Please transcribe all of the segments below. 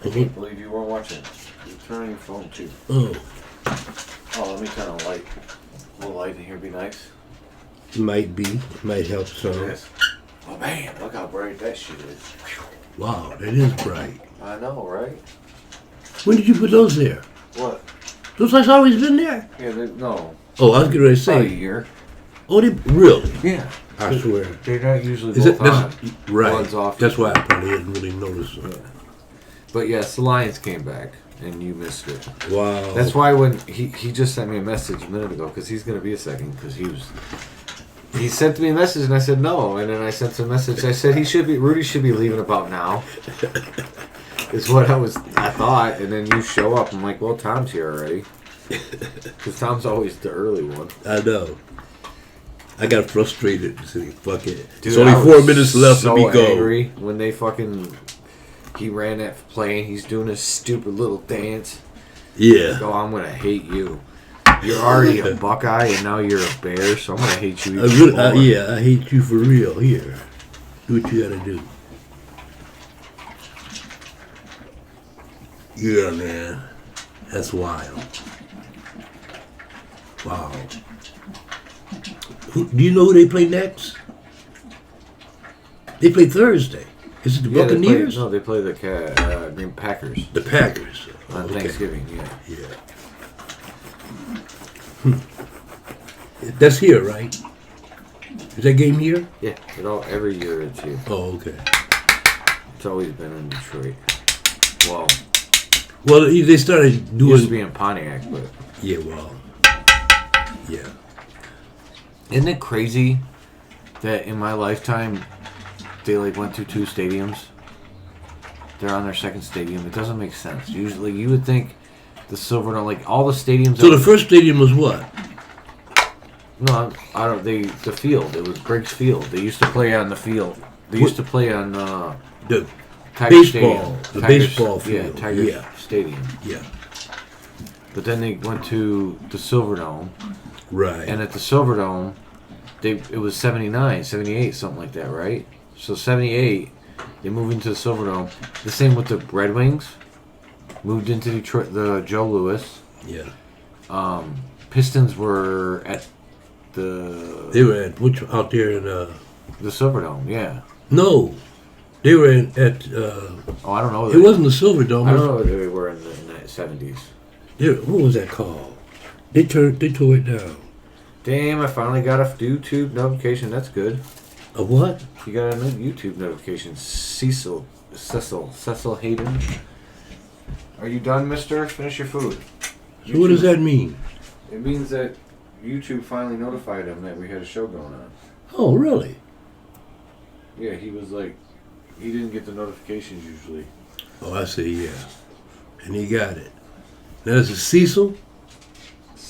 I can't believe you weren't watching it. You turn on your phone too. Oh, let me kind of light. A little light in here be nice. might be. Might help some. Yes. Oh man, look how bright that shit is. Wow, that is bright. I know, right? When did you put those there? What? Those lights always been there? Yeah, no. Oh, I was getting ready to About a say. year. Oh, they really? Yeah. I swear. They're not usually Is both it, on. right. One's off. That's why I probably didn't really notice them. Yeah. But yes, the Lions came back, and you missed it. Wow. That's why when he just sent me a message a minute ago, because he's going to be a second, because he sent me a message, and I said no, and then I sent him a message. I said Rudy should be leaving about now. Is what I thought, and then you show up. I'm like, well, Tom's here already, because Tom's always the early one. I know. I got frustrated. Said, fuck it. Dude, It's only 4 minutes left so to be go. Angry when he ran that play. He's doing a stupid little dance. Yeah. Oh, I'm gonna hate you. You're already a Buckeye, and now you're a Bear, so I'm gonna hate you even more. I hate you for real. Here, do what you gotta do. Yeah, man. That's wild. Wow. Do you know who they play next? They play Thursday. Is it the Buccaneers? They play the Green Packers. The Packers. On Thanksgiving, yeah. Yeah. That's here, right? Is that game here? Yeah, every year it's here. Oh, okay. It's always been in Detroit. Well, they started doing... Used to be in Pontiac, but... Yeah, well... Yeah. Isn't it crazy that in my lifetime they went to 2 stadiums? They're on their second stadium. It doesn't make sense. Usually you would think the Silverdome, all the stadiums... So the first stadium was what? No, I don't... The field. It was Briggs Field. They used to play on the field. They used to play on the Tiger baseball. Stadium. The baseball field. Yeah, Tiger Stadium. Yeah. But then they went to the Silverdome. Right. And at the Silverdome, it was 79, 78, something like that, right? So 78, they moved into the Silverdome. The same with the Red Wings. Moved into Detroit, the Joe Louis. Yeah. Pistons were at the... They were out there in... The Silverdome, yeah. No. They were at... I don't know. It wasn't the Silverdome. I don't know what they were in the 70s. What was that called? They tore it down. Damn, I finally got a YouTube notification. That's good. A what? You got a new YouTube notification. Cecil Hayden. Are you done, mister? Finish your food. So what does that mean? It means that YouTube finally notified him that we had a show going on. Oh, really? Yeah, he was he didn't get the notifications usually. Oh, I see, yeah. And he got it. Now, is it Cecil?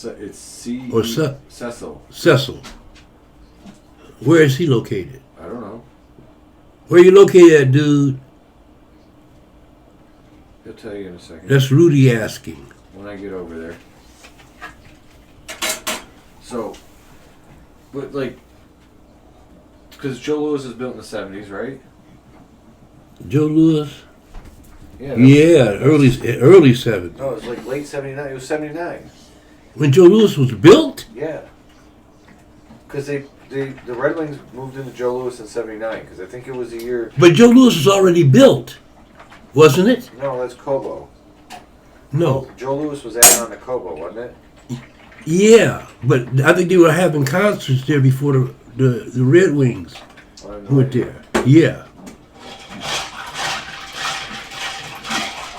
It's C. Or Cecil. Cecil. Where is he located? I don't know. Where you located at, dude? He'll tell you in a second. That's Rudy asking. When I get over there. So, but because Joe Louis is built in the 70s, right? Joe Louis? Yeah. Early 70s. No, it was late 79. It was 79. When Joe Louis was built? Yeah. Because the Red Wings moved into Joe Louis in 79, because I think it was the year... But Joe Louis was already built, wasn't it? No, that's Cobo. No. Joe Louis was added on to Cobo, wasn't it? Yeah, but I think they were having concerts there before the Red Wings went there. Yeah.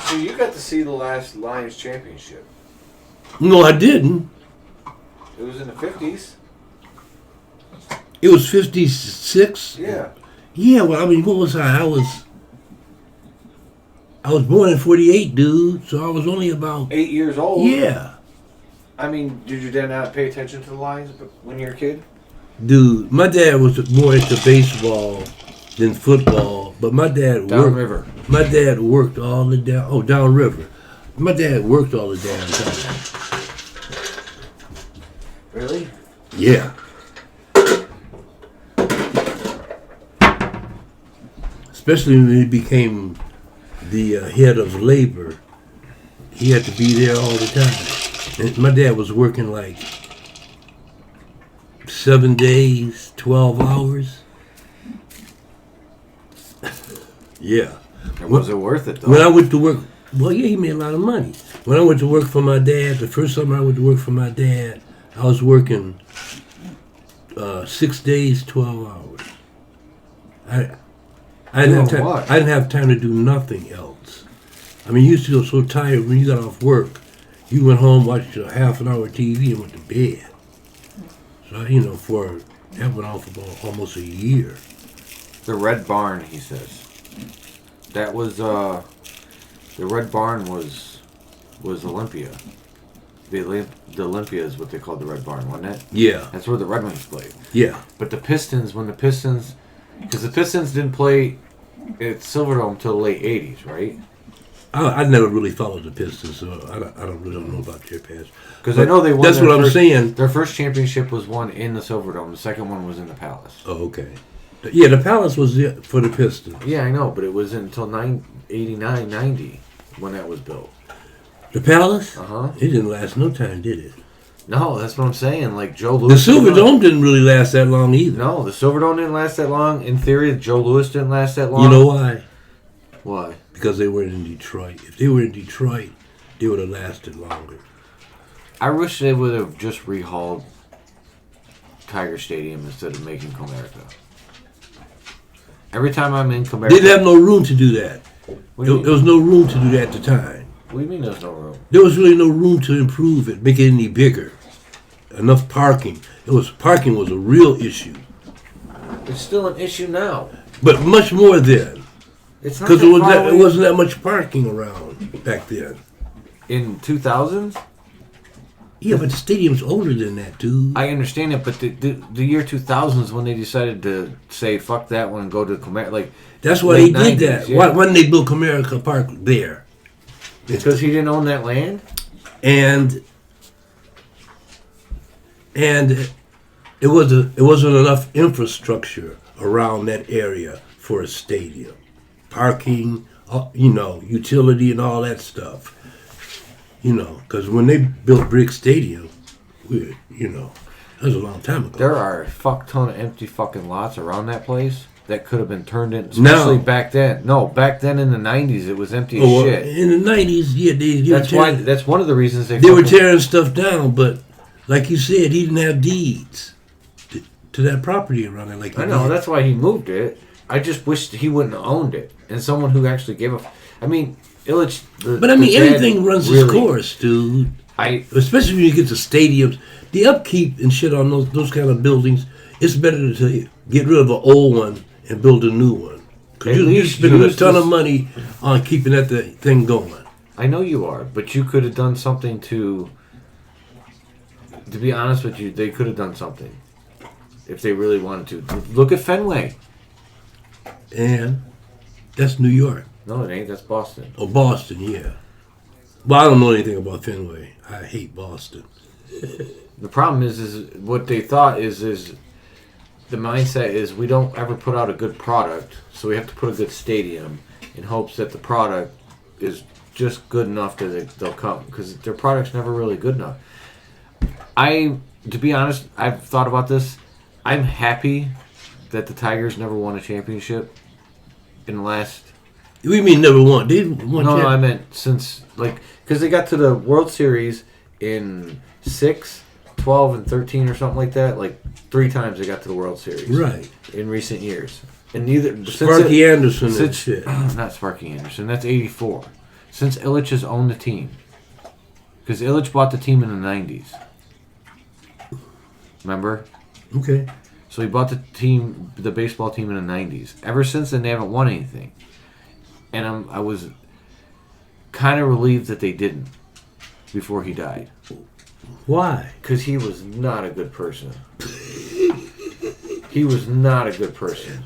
So you got to see the last Lions championship. No, I didn't. It was in the 50s. It was 56? Yeah. Yeah, well, I mean, what was I? I was born in 48, dude, so I was only about... 8 years old? Yeah. I mean, did you then not pay attention to the Lions when you were a kid? Dude, my dad was more into baseball than football, but my dad Downriver. My dad worked all the downriver. My dad worked all the damn time. Really? Yeah. Especially when he became the head of labor, he had to be there all the time. And my dad was working like 7 days, 12 hours. Yeah. Was it worth it, though? When I went to work, well, yeah, he made a lot of money. When I went to work for my dad, the first summer I went to work for my dad, I was working 6 days, 12 hours. I didn't have time. What? I didn't have time to do nothing else. I mean, you used to feel so tired when you got off work. You went home, watched a half an hour TV, and went to bed. So that went on for about almost a year. The Red Barn, he says. That was the Red Barn was Olympia. The Olympia is what they called the Red Barn, wasn't it? Yeah. That's where the Red Wings played. Yeah. But the Pistons, because the Pistons didn't play at Silverdome until the late '80s, right? I never really followed the Pistons, so I don't really know about their past. Because I know they won. That's what I'm saying. Their first championship was won in the Silverdome. The second one was in the Palace. Oh, okay. Yeah, the Palace was for the Pistons. Yeah, I know, but it was until 89, 90 when that was built. The Palace? Uh-huh. It didn't last no time, did it? No, that's what I'm saying. Like Joe Louis. The Silverdome didn't really last that long either. No, the Silverdome didn't last that long. In theory, Joe Louis didn't last that long. You know why? Why? Because they weren't in Detroit. If they were in Detroit, they would have lasted longer. I wish they would have just rehauled Tiger Stadium instead of making Comerica. Every time I'm in Comerica... They didn't have no room to do that. There was no room to do that at the time. What do you mean there's no room? There was really no room to improve it, make it any bigger. Enough parking. Parking was a real issue. It's still an issue now. But much more then. It's not because it it wasn't that much parking around back then. In 2000s? Yeah, but the stadium's older than that, dude. I understand it, but the year 2000 is when they decided to say fuck that one and go to Comerica. Like that's why they did 90s, that. Yeah. Why didn't they build Comerica Park there? Because he didn't own that land. And it wasn't enough infrastructure around that area for a stadium, parking, utility and all that stuff. Because when they built Brick Stadium, that was a long time ago. There are a fuck ton of empty fucking lots around that place that could have been turned in, especially back then. No, back then in the 90s, it was empty as shit. In the 90s, yeah, that's one of the reasons they were tearing stuff down. But like you said, he didn't have deeds to that property around there. Like I know, that's why he moved it. I just wished he wouldn't have owned it, and someone who actually gave a. I mean, Illich. Everything runs its course, dude. Especially when you get to stadiums, the upkeep and shit on those kind of buildings. It's better to get rid of an old one and build a new one. Because you're spending a ton of money on keeping that thing going. I know you are, but you could have done something to be honest with you, they could have done something. If they really wanted to. Look at Fenway. And that's New York. No, it ain't. That's Boston. Oh, Boston, yeah. Well, I don't know anything about Fenway. I hate Boston. The problem is what they thought is the mindset is we don't ever put out a good product, so we have to put a good stadium in hopes that the product is just good enough that they'll come, because their product's never really good enough. To be honest, I've thought about this. I'm happy that the Tigers never won a championship in the last... What do you mean never won? They won. No, I meant since, because they got to the World Series in 6, 12, and 13 or something like that. 3 times they got to the World Series. Right. In recent years. And neither... Sparky Anderson and shit. Not Sparky Anderson. That's 84. Since Illich has owned the team. Because Illich bought the team in the 90s. Remember? Okay. So he bought the baseball team in the 90s. Ever since then, they haven't won anything. And I was kind of relieved that they didn't before he died. Why? Because he was not a good person. He was not a good person.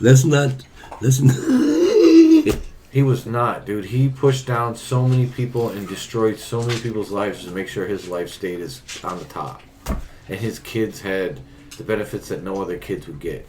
He was not, dude. He pushed down so many people and destroyed so many people's lives to make sure his life stayed on the top. And his kids had the benefits that no other kids would get.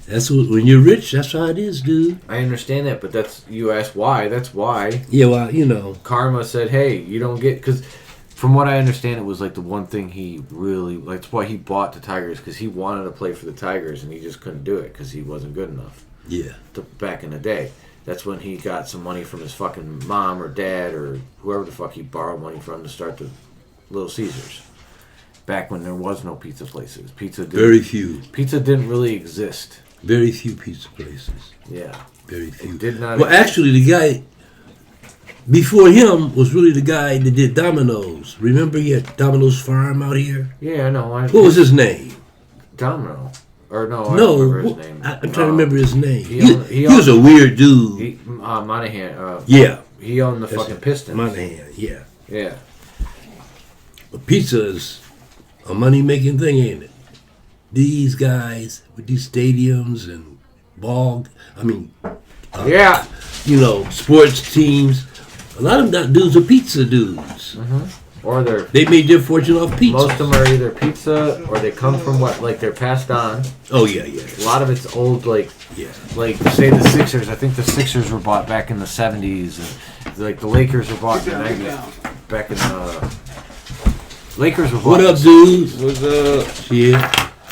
That's when you're rich. That's how it is, dude. I understand that, but you asked why. That's why. Yeah, well, Karma said, "Hey, you don't get," because from what I understand, it was like the one thing he really. That's why he bought the Tigers, because he wanted to play for the Tigers and he just couldn't do it because he wasn't good enough. Yeah. Back in the day, that's when he got some money from his fucking mom or dad or whoever the fuck he borrowed money from to start the Little Caesars. Back when there was no pizza places, Very few. Pizza didn't really exist. Very few pizza places. Yeah. Very few. It did not Well, exist. actually, the guy before him was really the guy that did Domino's. Remember, he had Domino's Farm out here? Yeah, I know. What was his name? Domino. Or no, I don't remember his name. I'm trying to remember his name. He was a weird dude. Monahan. Yeah. He owned the fucking Pistons. Monahan, yeah. Yeah. But pizza is a money-making thing, ain't it? These guys with these stadiums and Yeah. sports teams, a lot of them dudes are pizza dudes. Mm-hmm. Or they made their fortune off pizza. Most of them are either pizza or they come from they're passed on. Oh, yeah. A lot of it's old, like say the Sixers. I think the Sixers were bought back in the 70s. And, like the Lakers were bought in the 90s. Back in the... Lakers were bought... What up, dudes? What's up? Shit.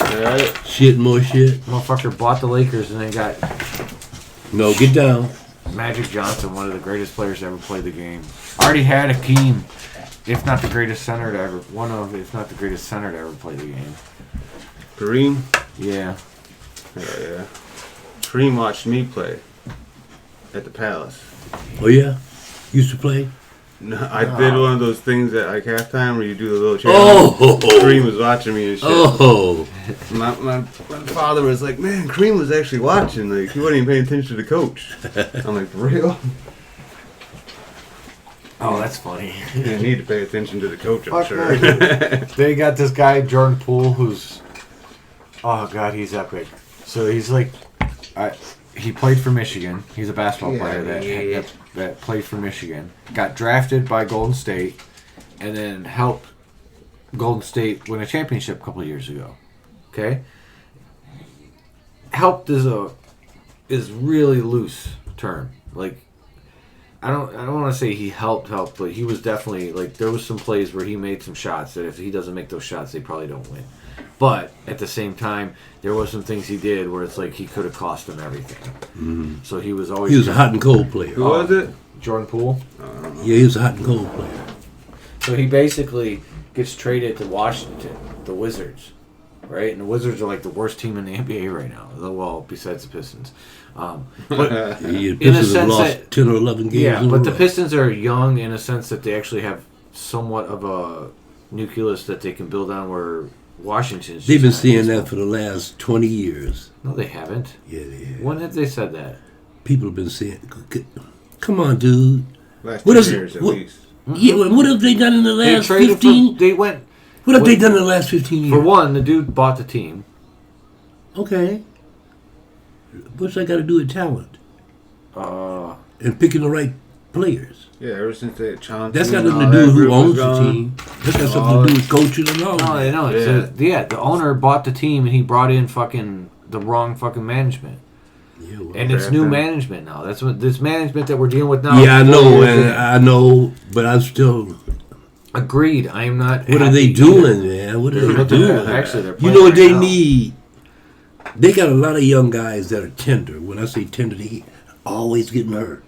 Alright. Shit, more shit. Motherfucker bought the Lakers and then got... No, get down. Magic Johnson, one of the greatest players to ever play the game. Already had Hakeem, if not the greatest center to ever... if not the greatest center to ever play the game. Kareem? Yeah. Yeah. Kareem watched me play at the Palace. Oh, yeah? Used to play? No, I did one of those things at like halftime where you do the little challenge. Oh! Kareem was watching me and shit. Oh! My father was like, man, Kareem was actually watching. Like, he wasn't even paying attention to the coach. I'm like, for real? Oh, that's funny. You didn't need to pay attention to the coach, I'm sure. They got this guy, Jordan Poole, who's... Oh, God, he's epic. So he's like... he played for Michigan. He's a basketball player that played for Michigan. Got drafted by Golden State, and then helped Golden State win a championship a couple of years ago. Okay, helped is really loose term. Like, I don't want to say he helped, but he was definitely there was some plays where he made some shots that if he doesn't make those shots, they probably don't win. But at the same time, there was some things he did where it's like he could have cost them everything. Mm-hmm. So he was always... He was a hot and cold player. Who was it? Jordan Poole. Yeah, he was a hot and cold player. So he basically gets traded to Washington, the Wizards, right? And the Wizards are like the worst team in the NBA right now. Well, besides the Pistons. But the Pistons have lost 10 or 11 games. Yeah, but the Pistons are young in a sense that they actually have somewhat of a nucleus that they can build on where... Washington's... They've been saying that for the last 20 years. No, they haven't. Yeah, they have. When have they said that? People have been saying... Come on, dude. Last 2 years, at least. Yeah, what have they done in the last 15? What have they done in the last 15 years? For one, the dude bought the team. Okay. What's that got to do with talent? And picking the right players. Yeah, ever since they challenged. That's got nothing to do with who owns the team. That's got something to do with coaching and all. No, I know. The owner bought the team and he brought in the wrong fucking management. Yeah, well, and it's new management now. That's what this management that we're dealing with now. Yeah, I know, but I'm still... Agreed. I am not... What are they doing, man? What are they doing? Actually, they're playing. You know what they need? They got a lot of young guys that are tender. When I say tender, they always getting hurt.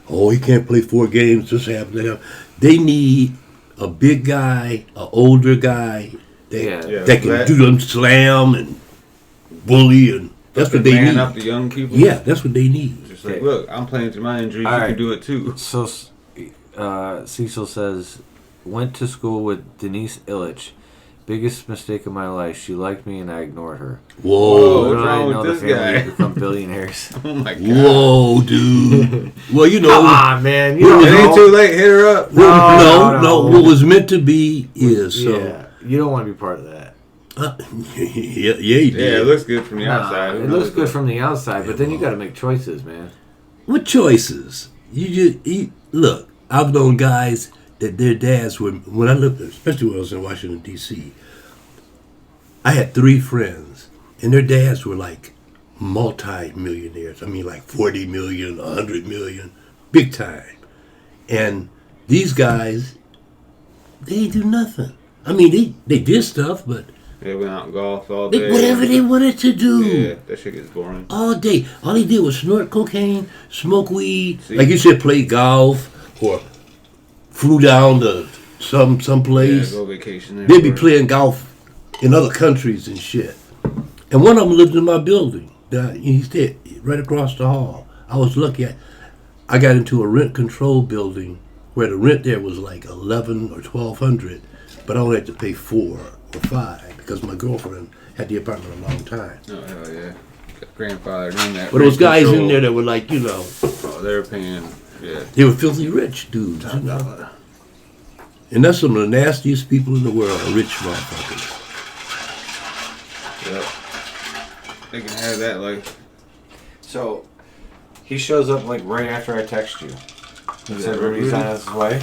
Oh, he can't play 4 games. This happened to him. They need a big guy, an older guy that can do them slam and bully, and that's what they need. Up the young people. Yeah, that's what they need. Just like, look, I'm playing to my injuries. You can do it too. So, Cecil says, went to school with Denise Illich. Biggest mistake of my life. She liked me and I ignored her. Whoa, what's wrong with this guy? Become billionaires. Oh my god. Whoa, dude. Well, you know. Come on, man. It ain't too late. Hit her up. No. What was meant to be is. Yeah, you don't want to be part of that. Yeah, you did. Yeah, it looks good from the outside. It looks good from the outside, but then you got to make choices, man. What choices? Look. I've known guys that their dads were, when I lived, especially when I was in Washington, D.C., I had 3 friends, and their dads were like multi-millionaires. I mean, like 40 million, 100 million, big time. And these guys, they do nothing. I mean, they did stuff, but They went out and golf all day. whatever they wanted to do. Yeah, that shit gets boring. All day. All they did was snort cocaine, smoke weed, See? like you said, play golf, or flew down to some place. Yeah, go vacation there. They'd be playing golf in other countries and shit. And one of them lived in my building. He stayed right across the hall. I was lucky. I got into a rent-control building where the rent there was like $1,100 or $1,200, but I only had to pay $4 or $5 because my girlfriend had the apartment a long time. Oh, hell yeah. Grandfather doing that. But those guys control. in there that were like, you know, Oh, they were paying, yeah. they were filthy rich dudes. Top You know? dollar. And that's some of the nastiest people in the world, are rich motherfuckers. Yep. They can have that life. So, he shows up like right after I text you. He Is said that Rudy's Rudy? on his way.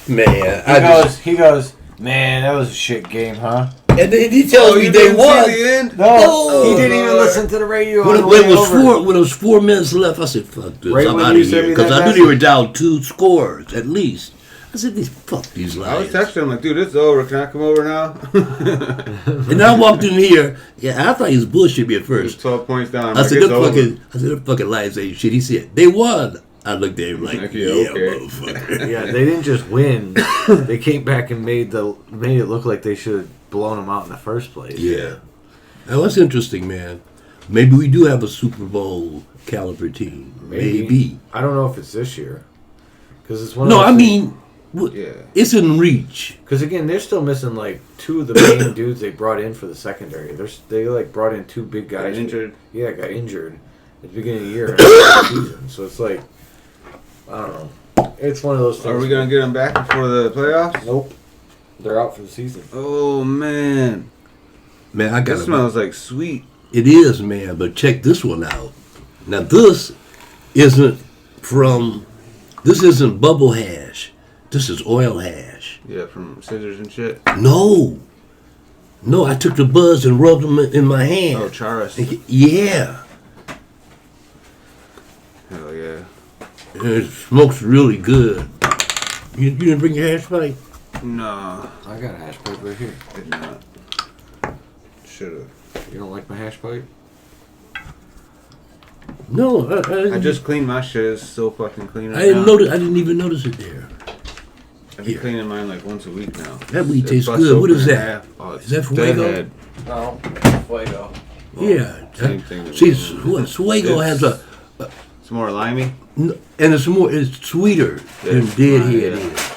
Man, He goes, man, that was a shit game, huh? and then he tells me you they didn't won. see the end? No, he Oh, didn't even Lord. listen to the radio. When on the it way was over. when it was 4 minutes left, I said, "Fuck this! Right I'm when out you of sent here," me because that I knew they message. were down 2 scores at least. I said, "These fuck these I was lions." texting him like, dude, it's over. Can I come over now? And I walked in here. Yeah, I thought he was bullshit me at It was first. 12 points down. I Like, said, it's "The over. fucking lions ain't shit." He said, "They won." I looked at him like, Like, "Yeah, yeah, okay." motherfucker." Yeah, they didn't just win. They came back and made it look like they should have blown them out in the first place. Yeah. Now, that's interesting, man. Maybe we do have a Super Bowl caliber team. Maybe. I don't know if it's this year. Because it's one No, of I those mean, Yeah. it's in reach. Because again, they're still missing like 2 of the main dudes they brought in for the secondary. They like brought in 2 big Got guys. injured. Yeah, got injured at the beginning of the year and the season. So it's like, I don't know. It's one of those things. Are we going to get them back before the playoffs? Nope. They're out for the season. Oh, man. Man, I got This smells like sweet. It is, man, but check this one out. Now, this isn't bubble hash. This is oil hash. Yeah, from scissors and shit. No, I took the buds and rubbed them in my hand. Oh, Charis. Yeah, Hell yeah. it smokes really good. You didn't bring your hash pipe? No, I got a hash pipe right here. did not. Should've. You don't like my hash pipe? No, I just cleaned my shit. It's so fucking clean right I didn't now. notice. I didn't even notice it there. I've been cleaning mine like once a week now. That weed It tastes busts good. What open is in that? half. Oh, it's Is that Fuego? Deadhead. No. Fuego. Yeah. Same thing. See, Suego has a, It's more limey. and it's sweeter than Yes. Deadhead Yeah. is.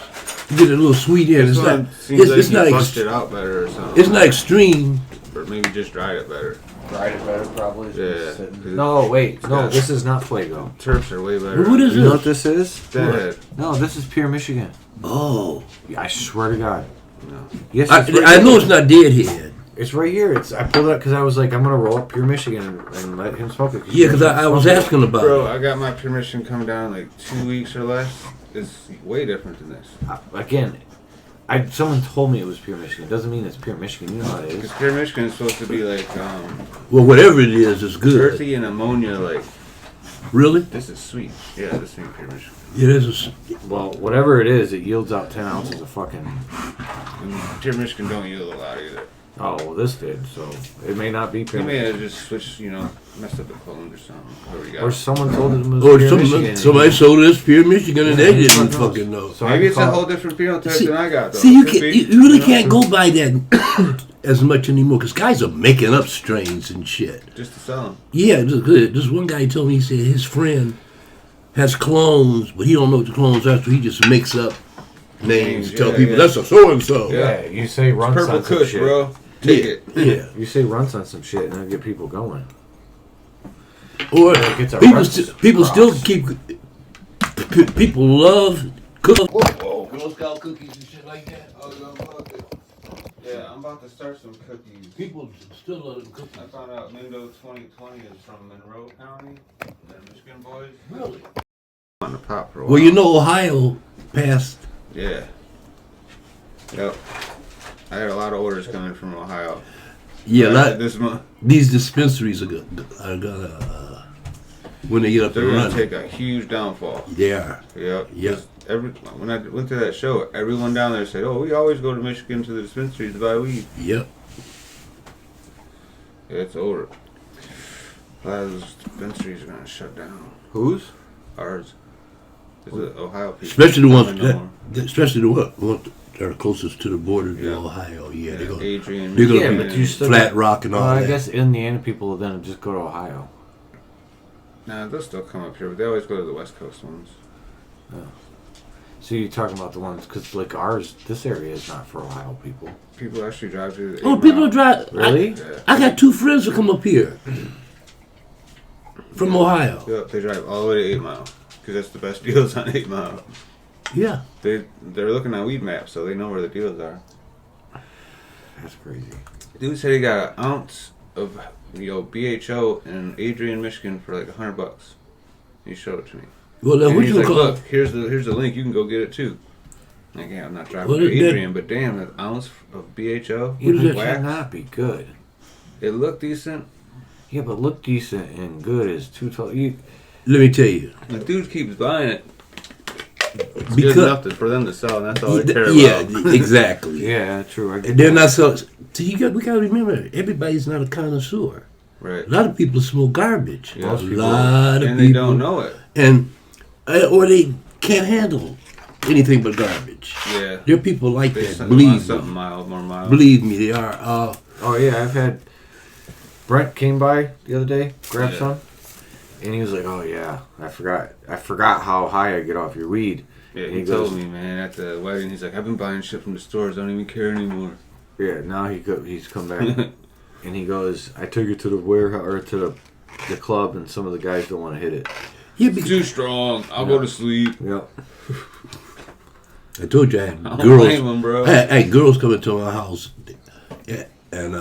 You get a little sweet in. This It's one not. seems like It's you not. bust it out better or something. It's not extreme. Or maybe just dried it better. Dried it better, probably. Yeah. No, wait. No, Yeah. this is not Fuego. Terps are way better. What is You know it? what this is? Deadhead. No, this is pure Michigan. Oh, Yeah, I swear to God. No. Yes, I it's right know here. it's not Deadhead. It's right here. I pulled it up because I was like, I'm gonna roll up pure Michigan and let him smoke it. Yeah, because I was asking about Bro, it. I got my permission coming down in like 2 weeks or less. It's way different than this. Again, someone told me it was pure Michigan. It doesn't mean it's pure Michigan. You know how it Because is. pure Michigan is supposed to be like Well, whatever it is, it's good. earthy and ammonia. Like Really? this is sweet. Yeah, this ain't pure Michigan. It is. Well, whatever it is, it yields out 10 ounces of fucking. And pure Michigan don't yield a lot either. Oh, well, this did. So it may not be He pure. may have just switched, messed up the clones or something. Whatever you got. Or someone told it was Or pure Michigan. somebody sold us pure Michigan and they Yeah, didn't fuck knows. fucking know. So Maybe I it's a call- whole different phenotype See- than I got though. See, you Could can be, you really know? can't go by that as much anymore because guys are making up strains and shit. Just to sell them. Yeah, this one guy told me, he said his friend has clones, but he don't know what the clones are, so he just makes up names to tell Yeah, people yeah. that's a so and so. Yeah, you say runts Purple on some Kush, shit. bro. Take it. Yeah. You say runts on some shit and it'll get people going. Or Like it's a people, Russ people still cross. keep. People love cookies. Whoa, Girl Scout cookies and shit like that. Yeah, I'm about to start some cookies. People still love them I cookies. found out Mindo 2020 is from Monroe County. They're Michigan boys. Really? On the pop for a while. Well, you know, Ohio passed. Yeah. Yep. I had a lot of orders coming from Ohio. Yeah, this month. these dispensaries are gonna when they get up They're and gonna running. take a huge downfall. They are. Yep. Yep. When I went to that show, everyone down there said, "Oh, we always go to Michigan to the dispensaries to buy weed." Yep. Yeah, it's over. A lot of those dispensaries are gonna shut down. Whose? Ours. Is it Ohio people? Especially the ones No more. especially the ones that are closest to the border to Yeah. Ohio. Yeah, they're gonna Adrian. they're gonna Yeah, be but you still Flat Rock and all I that. guess Indiana people then just go to Ohio. Nah, they'll still come up here, but they always go to the West Coast ones. So you're talking about the ones, because like ours, this area is not for Ohio people. People actually drive to the Oh, 8 people mile. drive. Really? Yeah. I got 2 friends that come up here from Ohio. Yep, they drive all the way to 8 Mile because that's the best deals on 8 Mile. Yeah. They're looking on weed maps, so they know where the deals are. That's crazy. Dude said he got an ounce of BHO in Adrian, Michigan for like $100. He showed it to me. Well, then And what he's you like, call? look, here's the link. You can go get it too. Like, yeah, I'm not driving What to is that? Adrian, but damn, an ounce of BHO Yeah, What is but it that? wax. cannot be good. It looked decent. Yeah, but look decent and good is too tall. You, Let me tell you. The dude keeps buying it. It's Because- good enough for them to sell, and that's all they care Yeah, about. exactly. yeah, true. I get They're that. not selling. See, we gotta remember, everybody's not a connoisseur. Right. A lot of people smoke garbage. Yeah, a most people- lot of and people, they don't know it. and or they can't handle anything but garbage. Yeah. There are people like They that. send Believe something me. mild, more mild. Believe me, they are. Oh yeah, I've had Brent came by the other day, grabbed Yeah. some, and he was like, "Oh yeah, I forgot how high I get off your weed." Yeah, And he he told goes- me, man, at the wedding, he's like, I've been buying shit from the stores, don't even care anymore. Yeah, now he's come back, and he goes, "I took it to the warehouse or to the club, and some of the guys don't want to hit it." Yeah, It's because too strong. I'll go to sleep. Yep. I told you I had I don't blame girls. him, bro. I had girls coming to my house, yeah, and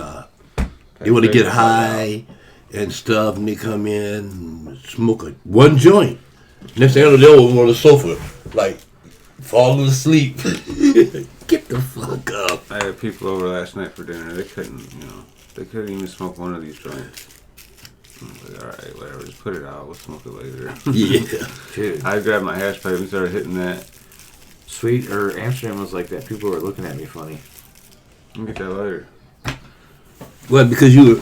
they want to get high and stuff, and they come in and smoke one joint. Next thing I know, they're over on the sofa, like falling asleep. Get the fuck up. I had people over last night for dinner. They couldn't even smoke one of these joints. I was like, all right, whatever, just put it out. We'll smoke it later. Yeah. Dude, I grabbed my hash pipe and started hitting that. Sweet or Amsterdam was like that. People were looking at me funny. Let me get that later. Well, because you were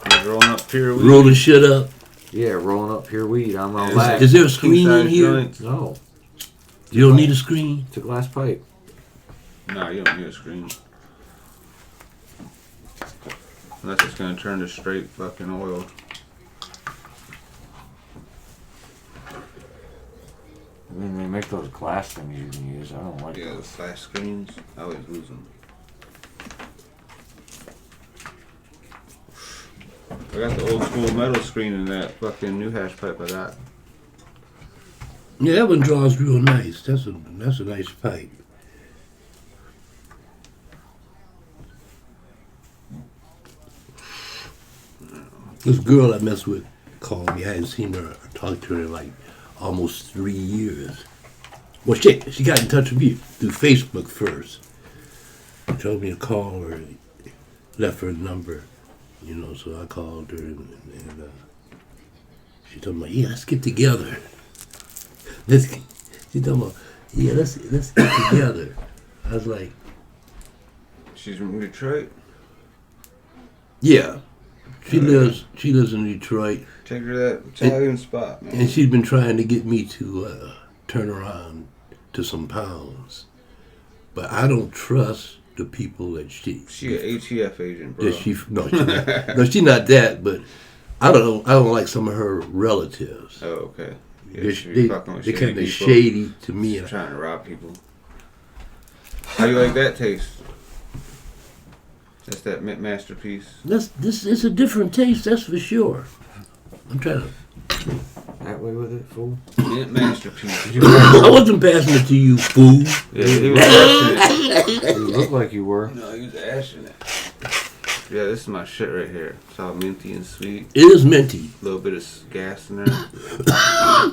I was rolling up pure weed. rolling shit up. Yeah, rolling up pure weed. I'm all Yeah, lax. Is there a screen in king-size here? joints. No, You don't need a screen. it's a glass pipe. Nah, you don't need a screen. Unless it's gonna turn to straight fucking oil. I mean, they make those glass things you can use. I don't like Yeah, the those. flash screens. I always lose them. I got the old school metal screen in that fucking new hash pipe I got. Yeah, that one draws real nice. That's a nice pipe. This girl I messed with called me. I hadn't seen her or talked to her in like almost 3 years. Well, shit, she got in touch with me through Facebook first. She told me to call her, left her number, so I called her and she told me, yeah, let's get together. She told me, yeah, let's get together. I was like, She's from Detroit. yeah. She lives in Detroit, Take her to that Italian spot, man. and she's been trying to get me to turn around to some pounds. But I don't trust the people that she She an ATF agent, bro. that she no, she's not that, but I don't like some of her relatives. Oh, okay. Yeah, They're, she be fucking with they shady kind of people. shady to me. She's trying to rob people. How do you like that taste? That's that mint masterpiece. This is a different taste, that's for sure. I'm trying to. That way with it, fool. Mint masterpiece. I wasn't passing it to you, fool. Yeah, he was ashing it. You look like you were. No, he was ashing it. Yeah, this is my shit right here. It's all minty and sweet. It is minty. A little bit of gas in there.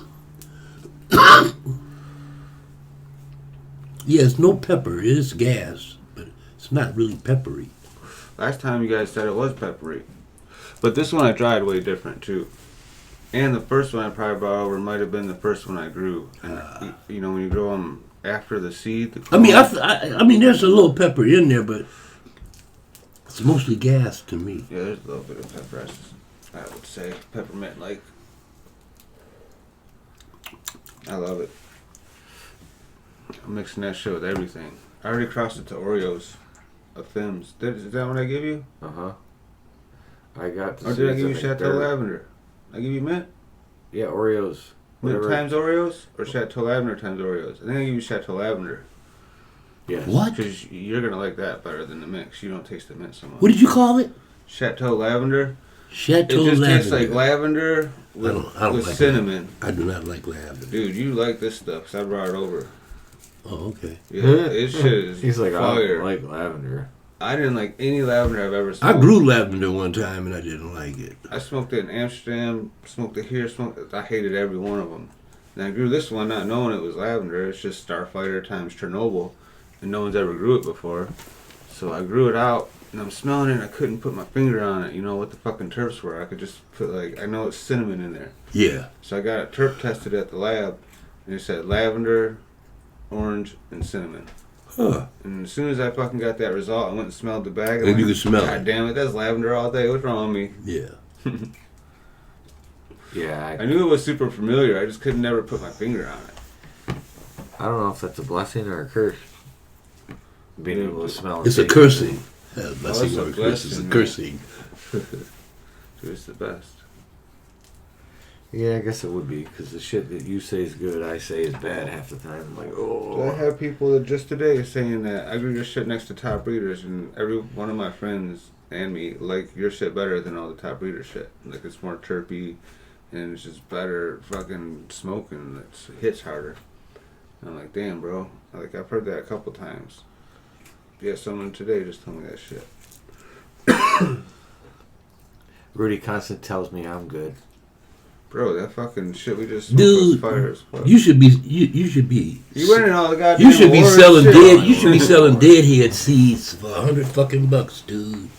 Yeah, it's no pepper. It is gas, but it's not really peppery. Last time you guys said it was peppery. But this one I dried way different too. And the first one I probably brought over might have been the first one I grew. And you know, when you grow them after the seed. I mean, there's a little pepper in there, but it's mostly gas to me. Yeah, there's a little bit of pepper. I would say peppermint like. I love it. I'm mixing that shit with everything. I already crossed it to Oreos, Thims. Is that what I give you? I got. Or did I give you Chateau Lavender? I give you mint. Yeah, Oreos. Mint times Oreos or Chateau Lavender times Oreos? I think I give you Chateau Lavender. Yeah. What? Because you're gonna like that better than the mint. 'Cause you don't taste the mint so much. What did you call it? Chateau Lavender. Chateau It just lavender. tastes like lavender with, I don't with like cinnamon. I do not like lavender. Dude, you like this stuff 'cause I brought it over. Oh, okay. Yeah, this shit is He's like, fire. I like lavender. I didn't like any lavender I've ever smoked. I grew lavender one time and I didn't like it. I smoked it in Amsterdam, smoked it here, I hated every one of them. And I grew this one not knowing it was lavender. It's just Starfighter times Chernobyl. And no one's ever grew it before. So I grew it out, and I'm smelling it, and I couldn't put my finger on it. You know what the fucking terps were. I could just put, I know it's cinnamon in there. Yeah. So I got it terp tested at the lab, and it said lavender, orange, and cinnamon. Huh. And as soon as I fucking got that result, I went and smelled the bag. And you could smell God it. damn it, that's lavender all day. What's wrong with me? Yeah. Yeah. I knew it was super familiar. I just couldn't never put my finger on it. I don't know if that's a blessing or a curse. Being able to smell. It's a taste. cursing. Blessing it's a or a curse. It's a blessing, cursing. Dude, it's the best. Yeah, I guess it would be because the shit that you say is good, I say is bad half the time. I'm like, oh. So I have people that just today saying that I grew your shit next to top breeders, and every one of my friends and me like your shit better than all the top breeder shit. Like it's more terpy, and it's just better fucking smoking. It hits harder. And I'm like, damn, bro. Like I've heard that a couple times. Yeah, someone today just told me that shit. Rudy Constant tells me I'm good. Bro, that fucking shit we just smoked Dude, was fire as fuck. you should be. You should be. You winning all the goddamn You should be awards, selling shit. dead. You should be selling deadhead seeds for $100 dude.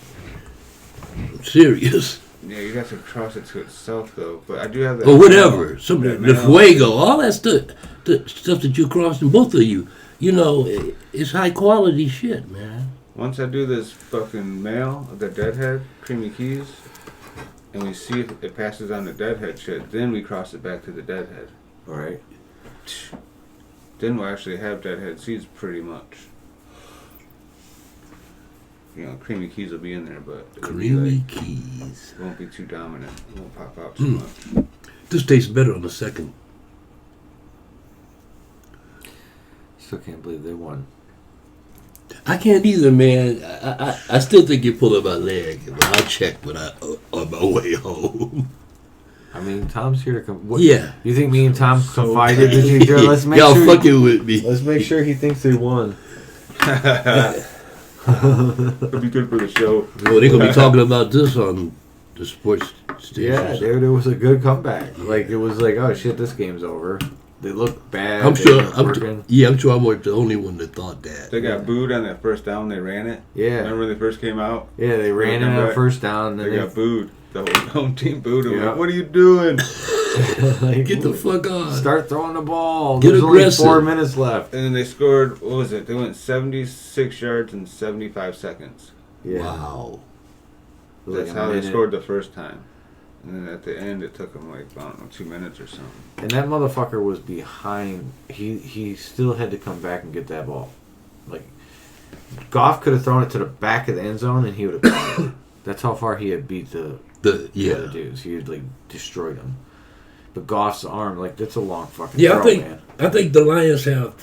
I'm serious. Yeah, you got to cross it to itself though. But I do have that. Or whatever. Some that the male. fuego, all that stuff, the stuff that you crossed in both of you. You know, it's high quality shit, man. Once I do this fucking male, the deadhead, creamy keys, and we see if it passes on the deadhead shit, then we cross it back to the deadhead. Alright. Then we'll actually have deadhead seeds pretty much. You know, creamy keys will be in there, but it'll be Creamy keys. it won't be too dominant. It won't pop out too much. This tastes better on the second. Still can't believe they won. I can't either, man. I still think you're pulling my leg, but I'll check on my way home. I mean, Tom's here to come. What, Yeah. You think me and Tom confided in each other? Let's make Y'all sure. fucking with me. Let's make sure he thinks they won. It'll be good for the show. Well, they're gonna be talking about this on the sports station. Yeah, dude, it was a good comeback. Like it was like, oh shit, this game's over. They look bad. I'm they sure. weren't working. I'm sure I wasn't the only one that thought that. They got booed on that first down. They ran it. Yeah. Remember when they first came out? Yeah, they ran it come on back. first down. They Then got booed. The whole home team booed them. Yeah. Like, what are you doing? like, Get the fuck on. Start throwing the ball. Get There's aggressive. only 4 minutes left. And then they scored, what was it? They went 76 yards in 75 seconds. Yeah. Wow. It was That's like a how they minute. scored the first time. And then at the end, it took them like, I don't know, 2 minutes or something. And that motherfucker was behind. He still had to come back and get that ball. Like, Goff could have thrown it to the back of the end zone and he would have caught it. That's how far he had beat the other dudes. He had, like, destroyed them. But Goff's arm, like, that's a long fucking Yeah, throw, man. I think the Lions have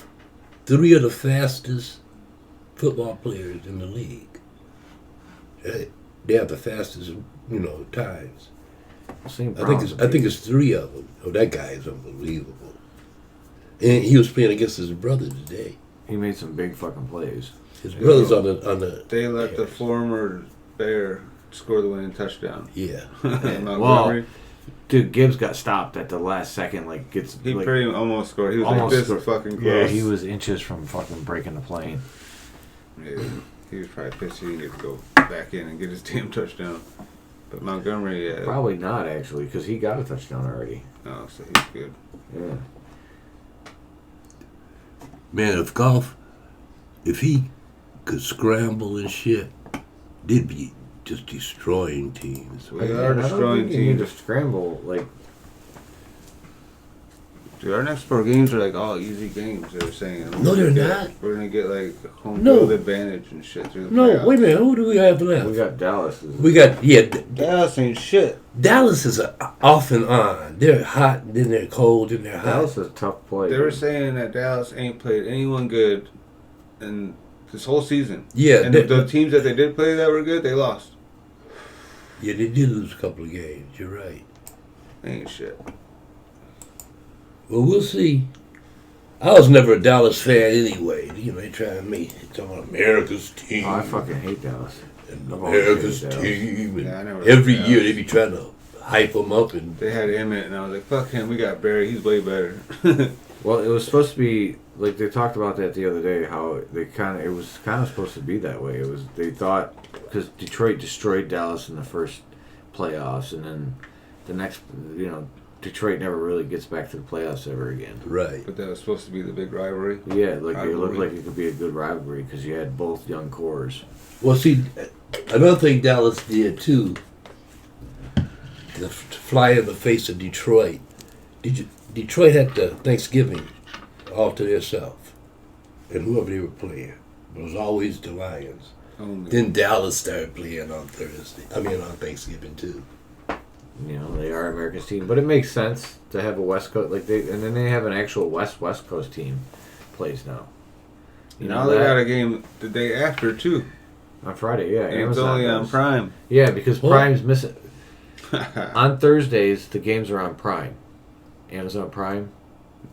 3 of the fastest football players in the league. They have the fastest, times. St. I think it's 3 of them. Oh, that guy is unbelievable. And he was playing against his brother today. He made some big fucking plays. His brother's on the. They let the former Bear score the winning touchdown. Yeah. Montgomery. Dude, Gibbs got stopped at the last second. Like, He like, pretty almost scored. He was almost like this scored. fucking close. Yeah, he was inches from fucking breaking the plane. Yeah. He was probably pissed he didn't get to go back in and get his damn touchdown. But Montgomery, Probably not, actually, because he got a touchdown already. oh, so he's good. Yeah. Man, if he could scramble and shit, they'd be just destroying teams. We are I don't destroying think you need to teams. scramble, like, Dude, our next 4 games are like all easy games. They were saying. No, they're not. We're gonna get like home No. field advantage and shit through the No, playoffs. wait a minute. Who do we have left? we got Dallas. Dallas ain't shit. Dallas is off and on. They're hot, then they're cold, then they're hot. Dallas is a tough play. They were dude. saying that Dallas ain't played anyone good in this whole season. Yeah, And the teams that they did play that were good, they lost. yeah, they did lose a couple of games. You're right. They ain't shit. Well, we'll see. I was never a Dallas fan anyway. You know, they trying to make talking about America's team. Oh, I fucking hate Dallas. and I've always America's hated Dallas. team. And Yeah, I never every liked year Dallas. they be trying to hype them up and They had Emmett, and I was like, fuck him. We got Barry. He's way better. Well, it was supposed to be like they talked about that the other day. How it was kind of supposed to be that way. It was they thought because Detroit destroyed Dallas in the first playoffs, and then the next, Detroit never really gets back to the playoffs ever again. right. But that was supposed to be the big rivalry. Yeah, like it looked Rivalry. like it could be a good rivalry because you had both young cores. Well, see, another thing Dallas did too, to fly in the face of Detroit. Detroit had the Thanksgiving all to themselves, and whoever they were playing. It was always the Lions. Only. Then Dallas started playing on on Thanksgiving too. They are America's team, but it makes sense to have a West Coast and then they have an actual West Coast team plays now. Now they got a game the day after too. on Friday. Yeah, And it's Amazon only on does. Prime. Yeah, because What? Prime's missing. On Thursdays, the games are on Prime. Amazon Prime.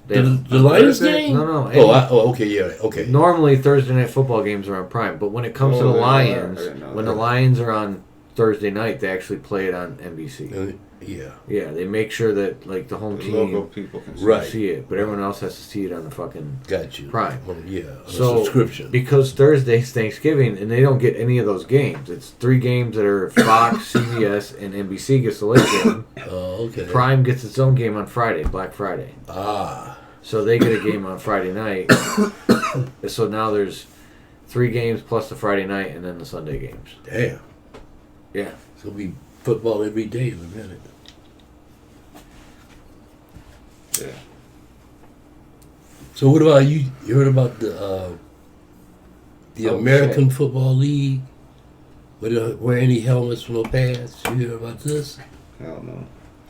They have- The Lions Thursday? game? No. Okay, yeah, okay. Normally Thursday night football games are on Prime, but when it comes to Oh, the they are? Lions, I didn't know when that. the Lions are on Thursday night, they actually play it on NBC. Yeah, Yeah, they make sure that the home The team local people can see. Right. see it, but everyone else has to see it on the fucking got you. Prime. Well, yeah, on So, a subscription. Because Thursday's Thanksgiving, and they don't get any of those games. It's 3 games that are Fox, CBS, and NBC gets the late game. Oh, okay. Prime gets its own game on Friday, Black Friday. Ah, So they get a game on Friday night. So now there's 3 games plus the Friday night and then the Sunday games. damn. Yeah. It's gonna be football every day in a minute. Yeah. So what about you? You heard about the Oh, American Football League? Where they don't wear any helmets, no pads. You heard about this? Hell no.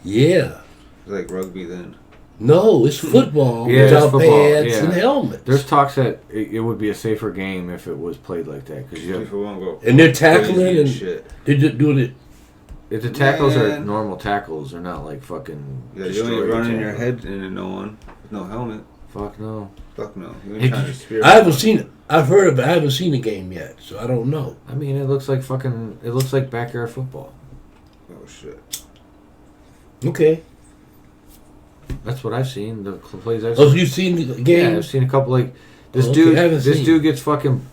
Yeah. It's like rugby then. No, it's football Yeah, it's without football, pads yeah. and helmets. There's talks that it would be a safer game if it was played like that. Because People won't go. And they're tackling crazy and shit. they're just doing it. if the tackles are Man. normal tackles, they're not like fucking. Yeah, you ain't destroying running your tackle. head into no one with no helmet. Fuck no. Fuck no. You ain't Hey, trying to spear. I haven't seen it. I've heard of it. I haven't seen the game yet, so I don't know. I mean, it looks like fucking. It looks like backyard football. Oh shit. Okay. That's what I've seen. The plays I've Oh, so seen. you've seen the Yeah, game? I've seen a couple this Oh, okay, dude. I haven't This seen. dude gets fucking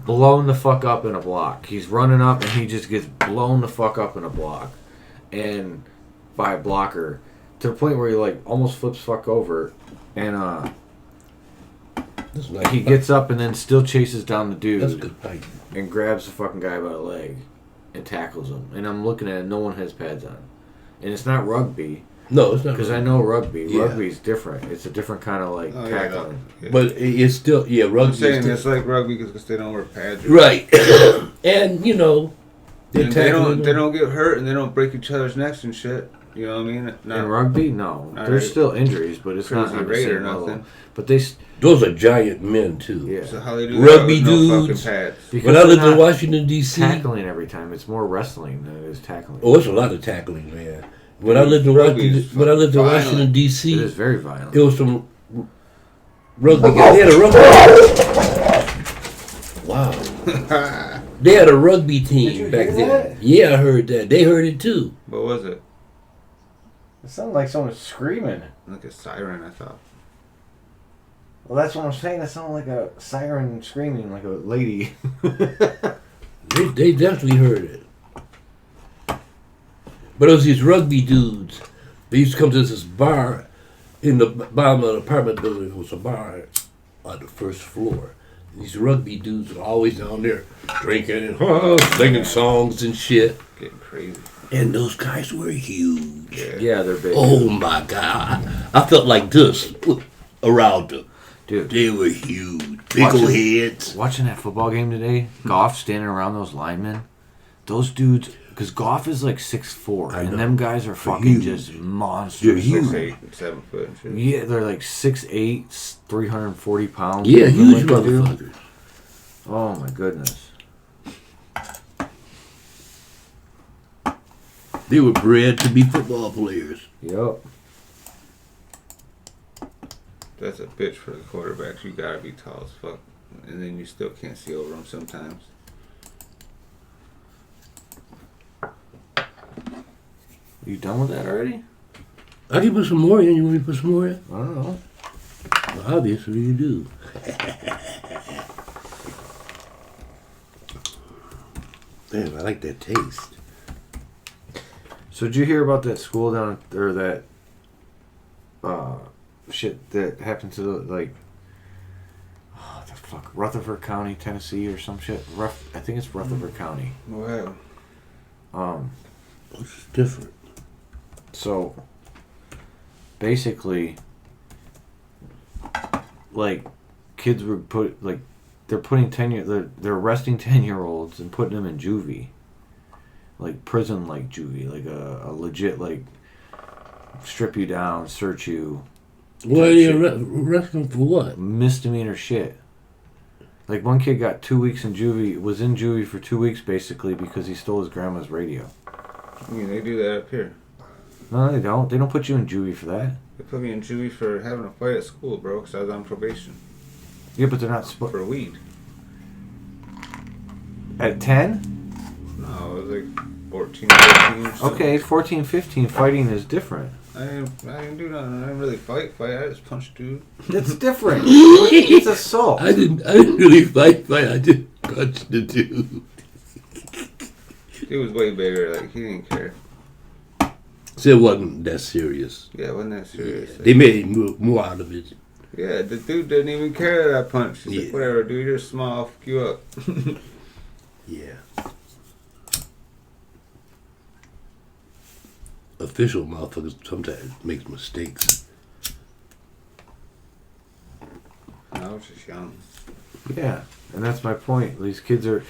blown the fuck up in a block. He's running up and he just gets blown the fuck up in a block, and by a blocker to the point where he almost flips fuck over, and That's nice. he gets up and then still chases down the That's dude good fight. and grabs the fucking guy by the leg and tackles him. And I'm looking at it, no one has pads on, and it's not rugby. No, it's not. Because I know rugby. Yeah. Rugby's different. It's a different kind of Oh, yeah, tackling. yeah. But it's still rugby. I'm is saying still, it's like rugby because they don't wear pads. right, and they're And tackling. they don't get hurt and they don't break each other's necks and shit. You know what I mean? In rugby, no. Not There's right. still injuries, but it's not Crazy on the rate same or level. nothing. But they, Those are giant men too. yeah. So how they do Rugby that with no fucking dudes. pads? Because When I they're lived in not Washington D.C., tackling every time. It's more wrestling than it is tackling. oh, it's a lot of tackling, man. When I lived in Rugby Washington, is when I lived in violent. Washington It D.C., is very violent. it was some rugby guys. They had a rugby. Wow. They had a rugby Did team you back hear then. that? Yeah, I heard that. They heard it too. What was it? It sounded like someone screaming. Like a siren, I thought. Well, that's what I'm saying. It sounded like a siren screaming, like a lady. They definitely heard it. But it was these rugby dudes. They used to come to this bar in the bottom of the apartment building. It was a bar on the first floor. And these rugby dudes were always down there drinking and singing songs and shit. Getting crazy. And those guys were huge. Yeah, they're big. Oh my God. I felt like this around them. Dude. They were huge. Big old heads. Watching that football game today, Goff standing around those linemen, those dudes, because Goff is like 6'4", and them guys are fucking huge. just monsters. They're huge. 6'8", 7 foot and shit. Yeah, they're like 6'8", 340 pounds. Yeah, huge Like they do. motherfuckers. Oh my goodness. They were bred to be football players. Yep. That's a bitch for the quarterbacks. You gotta be tall as fuck. And then you still can't see over them sometimes. You done with that already? I can put some more in. You want me to put some more in? I don't know. Well, obviously you do. Damn, I like that taste. So did you hear about that school down or that shit that happened to the fuck, Rutherford County, Tennessee or some shit? I think it's Rutherford County. Wow. It's different. So basically, like, kids were they're putting they're arresting 10-year-olds and putting them in juvie, like prison, like juvie, like a legit, like, strip you down, search you. Why are you arresting for what? Misdemeanor shit. Like, one kid got 2 weeks in juvie, was in juvie for 2 weeks basically because he stole his grandma's radio. I mean, they do that up here. No, they don't. They don't put you in juvie for that. They put me in juvie for having a fight at school, bro, because I was on probation. Yeah, but they're not For weed. At 10? No, it was like 14, 15. Okay, 14, 15, fighting is different. I didn't do nothing. I didn't really fight. I just punched dude. That's different. It's assault. I didn't really fight. I just punched the dude. He was way bigger. Like, he didn't care. So it wasn't that serious. Yeah, it wasn't that serious. Yeah, they made more out of it. Yeah, the dude didn't even care that I punched. He's like, Yeah. whatever, dude, you're small, I'll fuck you up. Yeah. Official motherfuckers sometimes makes mistakes. I was just young. Yeah, and that's my point. These kids are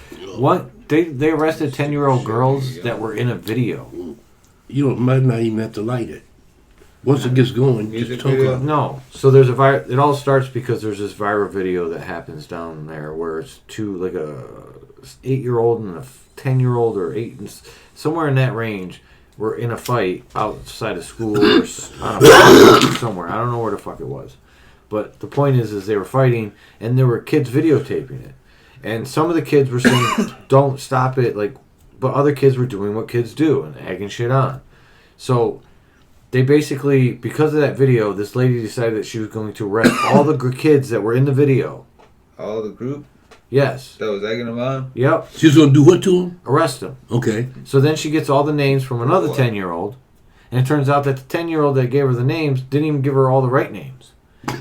they arrested 10-year-old girls that were in a video. You might not even have to light it. Once it gets going, Music just talk video? on it. No, so there's it all starts because there's this viral video that happens down there where it's two, like, a 8-year-old and a 10-year-old or 8 and somewhere in that range were in a fight outside of school or on a park somewhere. I don't know where the fuck it was. But the point is they were fighting, and there were kids videotaping it. And some of the kids were saying, don't stop it, like, but other kids were doing what kids do and egging shit on. So they basically, because of that video, this lady decided that she was going to arrest all the kids that were in the video. All the group Yes. that was egging them on? Yep. She's gonna do what to him? Arrest them. Okay. So then she gets all the names from another 10-year-old, and it turns out that the 10-year-old that gave her the names didn't even give her all the right names.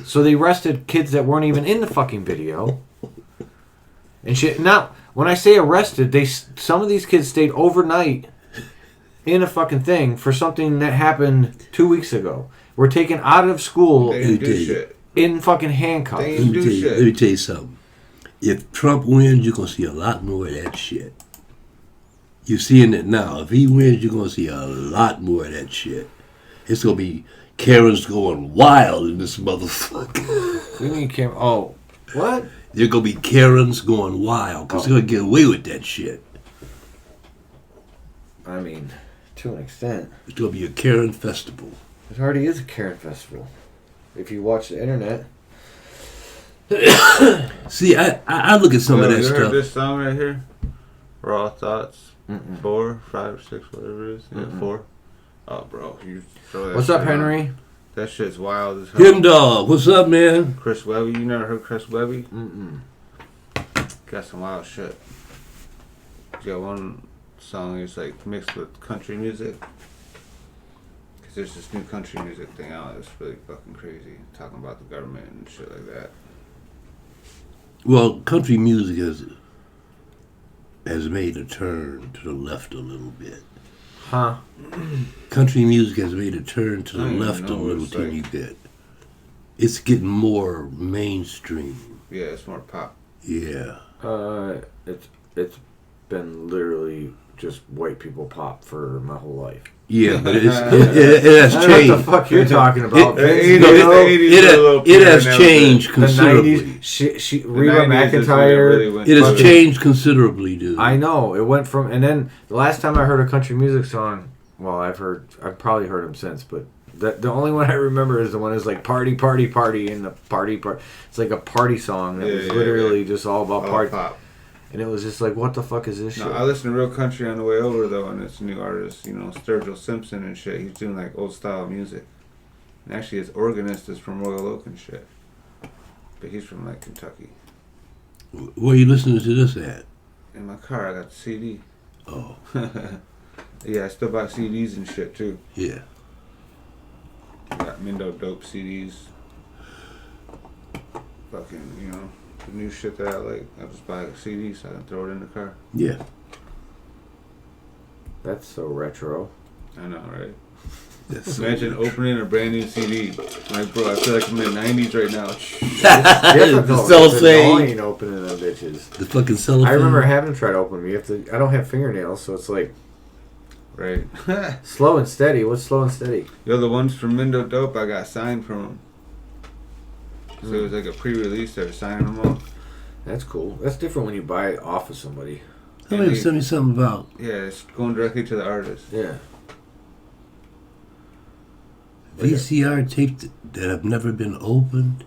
So they arrested kids that weren't even in the fucking video. And shit. Now, when I say arrested, some of these kids stayed overnight in a fucking thing for something that happened 2 weeks ago. Were taken out of school They didn't do shit. in fucking handcuffs. They Let didn't do shit. me tell you something. If Trump wins, you're gonna see a lot more of that shit. You're seeing it now. If he wins, you're gonna see a lot more of that shit. It's gonna be Karen's going wild in this motherfucker. We need camera. Oh, what? They're gonna be Karen's going wild because they're gonna get away with that shit. I mean, to an extent. It's gonna be a Karen festival. It already is a Karen festival. If you watch the internet. See, I look at some of that you heard stuff. this song right here? Raw Thoughts? Mm-mm. 4, 5, 6, whatever it is. Yeah, Mm-mm. 4. Oh, bro. You throw that What's up, shit on. Henry? That shit's wild as hell. Him dog, what's up, man? Chris Webby. You never heard Chris Webby? Mm-mm. Got some wild shit. Yeah, one song is like mixed with country music. Cause there's this new country music thing out that's really fucking crazy, talking about the government and shit like that. Well, country music has made a turn to the left a little bit. Huh? Country music has made a turn to the I don't even left a know, little it's teeny like- bit. It's getting more mainstream. Yeah, it's more pop. Yeah. It's been literally just white people pop for my whole life. Yeah, but it has I don't know what the changed. fuck you're talking about. The Vince, 80s, you know, the 80s were a little It has pure changed the considerably. 90s, The Reba 90s is when it really McEntire. went It has fucking- changed considerably, dude. I know, it went from, and then the last time I heard a country music song, well, I've probably heard them since, but the only one I remember is the one that's like party, party, party, and the party. It's like a party song that was literally just all about All party. pop. And it was just like, what the fuck is this No, shit? I listened to real country on the way over though, and it's a new artist, Sturgill Simpson and shit. He's doing like old style music. And actually, his organist is from Royal Oak and shit. But he's from like Kentucky. Where are you listening to this at? In my car, I got the CD. Oh, Yeah, I still buy CDs and shit too. yeah. Got Mindo Dope CDs. Fucking, the new shit that I like. I just buy a CD so I can throw it in the car. Yeah. That's so retro. I know, right? That's Imagine opening a brand new CD. Like, bro, I feel like I'm in the 90s right now. Difficult. So It's saying. annoying opening them bitches. The fucking cellophane. I remember having to try to open them. You have to. I don't have fingernails, so it's like Right. slow and steady. What's slow and steady? Yo, the ones from Mindo Dope, I got signed from them. So it was like a pre-release. They were signing them off. That's cool. That's different when you buy it off of somebody. Somebody sent me something about Yeah, it's going directly to the artist. Yeah. VCR tapes that have never been opened,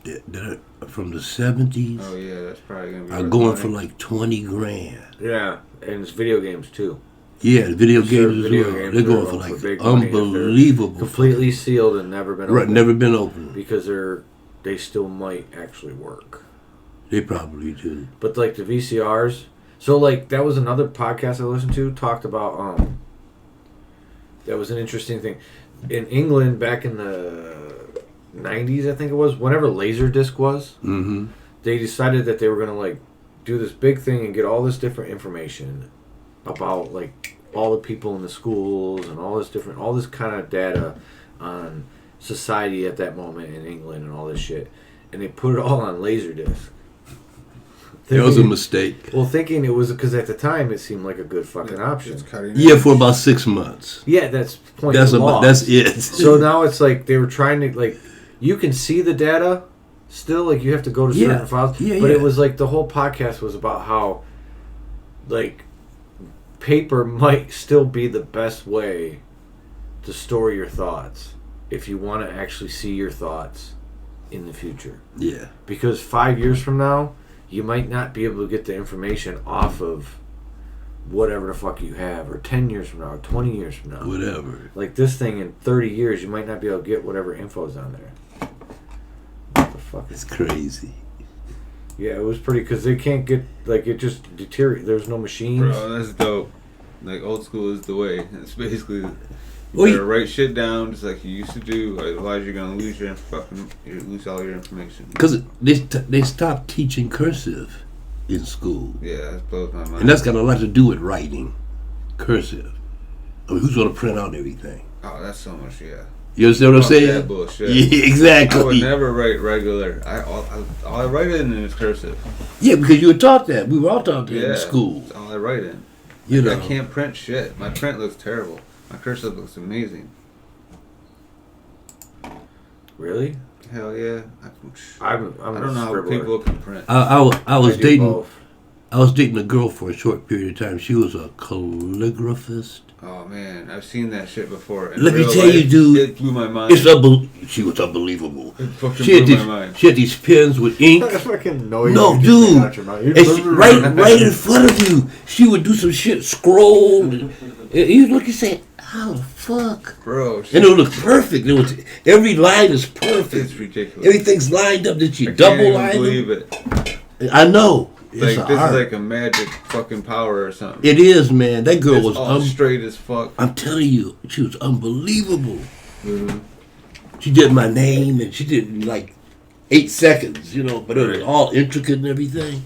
that are from the 70s, Oh yeah, that's probably gonna be. are worth going money. for like 20 grand. Yeah, and it's video games too. Yeah, the video Sure, games as video well. games They're are going for for like big money if they're unbelievable. Completely sealed and never been Right, opened. never been opened. Because they still might actually work. They probably do. But like the VCRs, so like that was another podcast I listened to talked about. That was an interesting thing. In England back in the 90s, I think it was, whenever Laserdisc was, Mm-hmm. they decided that they were gonna like do this big thing and get all this different information about like all the people in the schools and all this kind of data on society at that moment in England and all this shit, and they put it all on Laserdisc. That was a mistake. Well, thinking it was because at the time it seemed like a good fucking option. It's cutting Yeah, edge. for about 6 months. Yeah, that's the point. That's lost. that's it. So now it's like they were trying to like, you can see the data still, like you have to go to certain Yeah. files. Yeah, but yeah. it was like the whole podcast was about how like paper might still be the best way to store your thoughts if you want to actually see your thoughts in the future. Yeah. Because 5 years from now, you might not be able to get the information off of whatever the fuck you have, or 10 years from now, or 20 years from now. Whatever. Like this thing in 30 years, you might not be able to get whatever info's on there. What the fuck? It's crazy. Yeah, it was pretty, because they can't get, like, it just deteriorates. There's no machines. Bro, that's dope. Like, old school is the way. It's basically, you Well, gotta write shit down just like you used to do, otherwise you're gonna lose you lose all your information. Because they stopped teaching cursive in school. Yeah, that blows my mind. And that's got a lot to do with writing cursive. I mean, who's going to print out everything? Oh, that's so much, yeah. You understand what I'm Fuck saying? that bullshit. Yeah, exactly. I would never write regular. All I write in is cursive. Yeah, because you were taught that. We were all taught that Yeah, in school. that's all I write in. You know. I can't print shit. My print looks terrible. My cursive looks amazing. Really? Hell yeah. I'm I don't know how people can print. I was I do dating. both. I was dating a girl for a short period of time. She was a calligraphist. Oh man, I've seen that shit before. In Let me real tell you, life, dude, it blew my mind. She was unbelievable. It fucking She had blew these. my mind. She had these pens with ink. fucking noise. No, you dude. get out your mouth. And she, right in front of you, she would do some shit, scroll. And you look and say, "How the fuck?" Bro, And it would look perfect. It was every line is perfect. it's ridiculous. Everything's lined up. That she I can't double even lined believe them. it. I know. It's like this art. is like a magic fucking power or something. It is, man. That girl It's was all straight as fuck. I'm telling you, she was unbelievable. Mm-hmm. She did my name, and she did it in like 8 seconds, but it was all intricate and everything.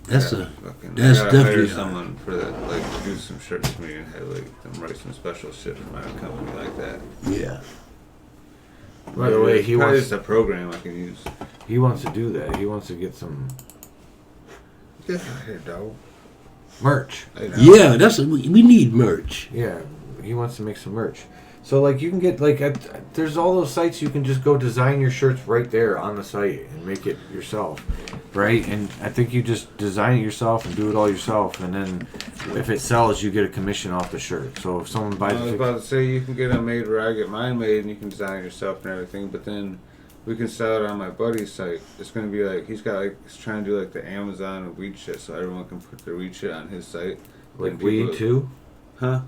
That's I that's gotta definitely hire art. someone for that, like do some shirts for me and have like them write some special shit for my company like that. Yeah. By the way, he probably wants just a program I can use. he wants to do that. He wants to get some Get out here, dog. merch. Yeah, we need merch. Yeah, he wants to make some merch. So like you can get like there's all those sites you can just go design your shirts right there on the site and make it yourself, right? And I think you just design it yourself and do it all yourself, and then if it sells, you get a commission off the shirt. So if someone buys, I was about to say you can get them made where I get mine made and you can design it yourself and everything, but then we can sell it on my buddy's site. It's gonna be like he's trying to do like the Amazon and weed shit, so everyone can put their weed shit on his site. like And weed people- too, Huh?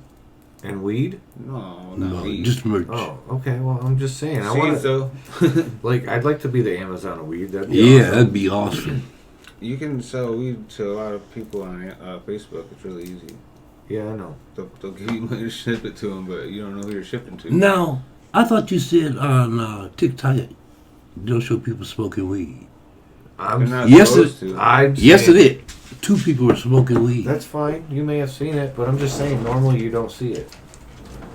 and weed. No, not No, weed. just merch. Oh, okay. Well, I'm just saying. I Seeds want though. like I'd like to be the Amazon of weed. That'd be Yeah, awesome. that'd be awesome. You can sell weed to a lot of people on Facebook. It's really easy. Yeah, I know. They'll give you money to ship it to them, but you don't know who you're shipping to. Now, I thought you said on TikTok, don't show people smoking weed. They're I'm not Yes, supposed to. I'm Yes, saying- it did. 2 people were smoking weed. That's fine. You may have seen it, but I'm just saying. Normally, you don't see it.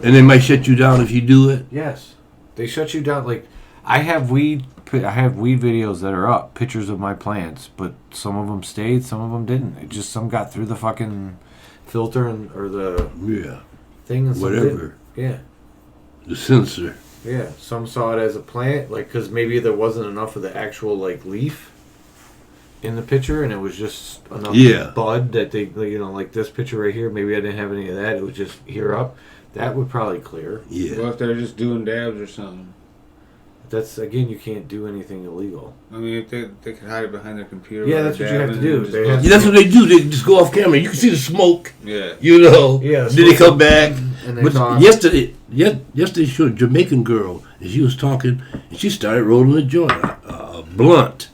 And they might shut you down if you do it. Yes, they shut you down. Like I have weed videos that are up, pictures of my plants, but some of them stayed, some of them didn't. It just some got through the fucking filter or the Yeah. thing, and some Whatever. didn't. Yeah, The censor. yeah. Some saw it as a plant, like because maybe there wasn't enough of the actual like leaf in the picture, and it was just enough bud that they, like this picture right here. Maybe I didn't have any of that. It was just here up. That would probably clear. Yeah. Well, if they're just doing dabs or something. That's again, you can't do anything illegal. I mean, if they could hide it behind their computer. Yeah, while that's they're what you have to dabbing do. and just They go- have Yeah, that's what they do. They just go off camera. You can see the smoke, Yeah. Yeah, Then they come back. and they But talk. yesterday she showed a Jamaican girl, and she was talking, and she started rolling a joint, a blunt.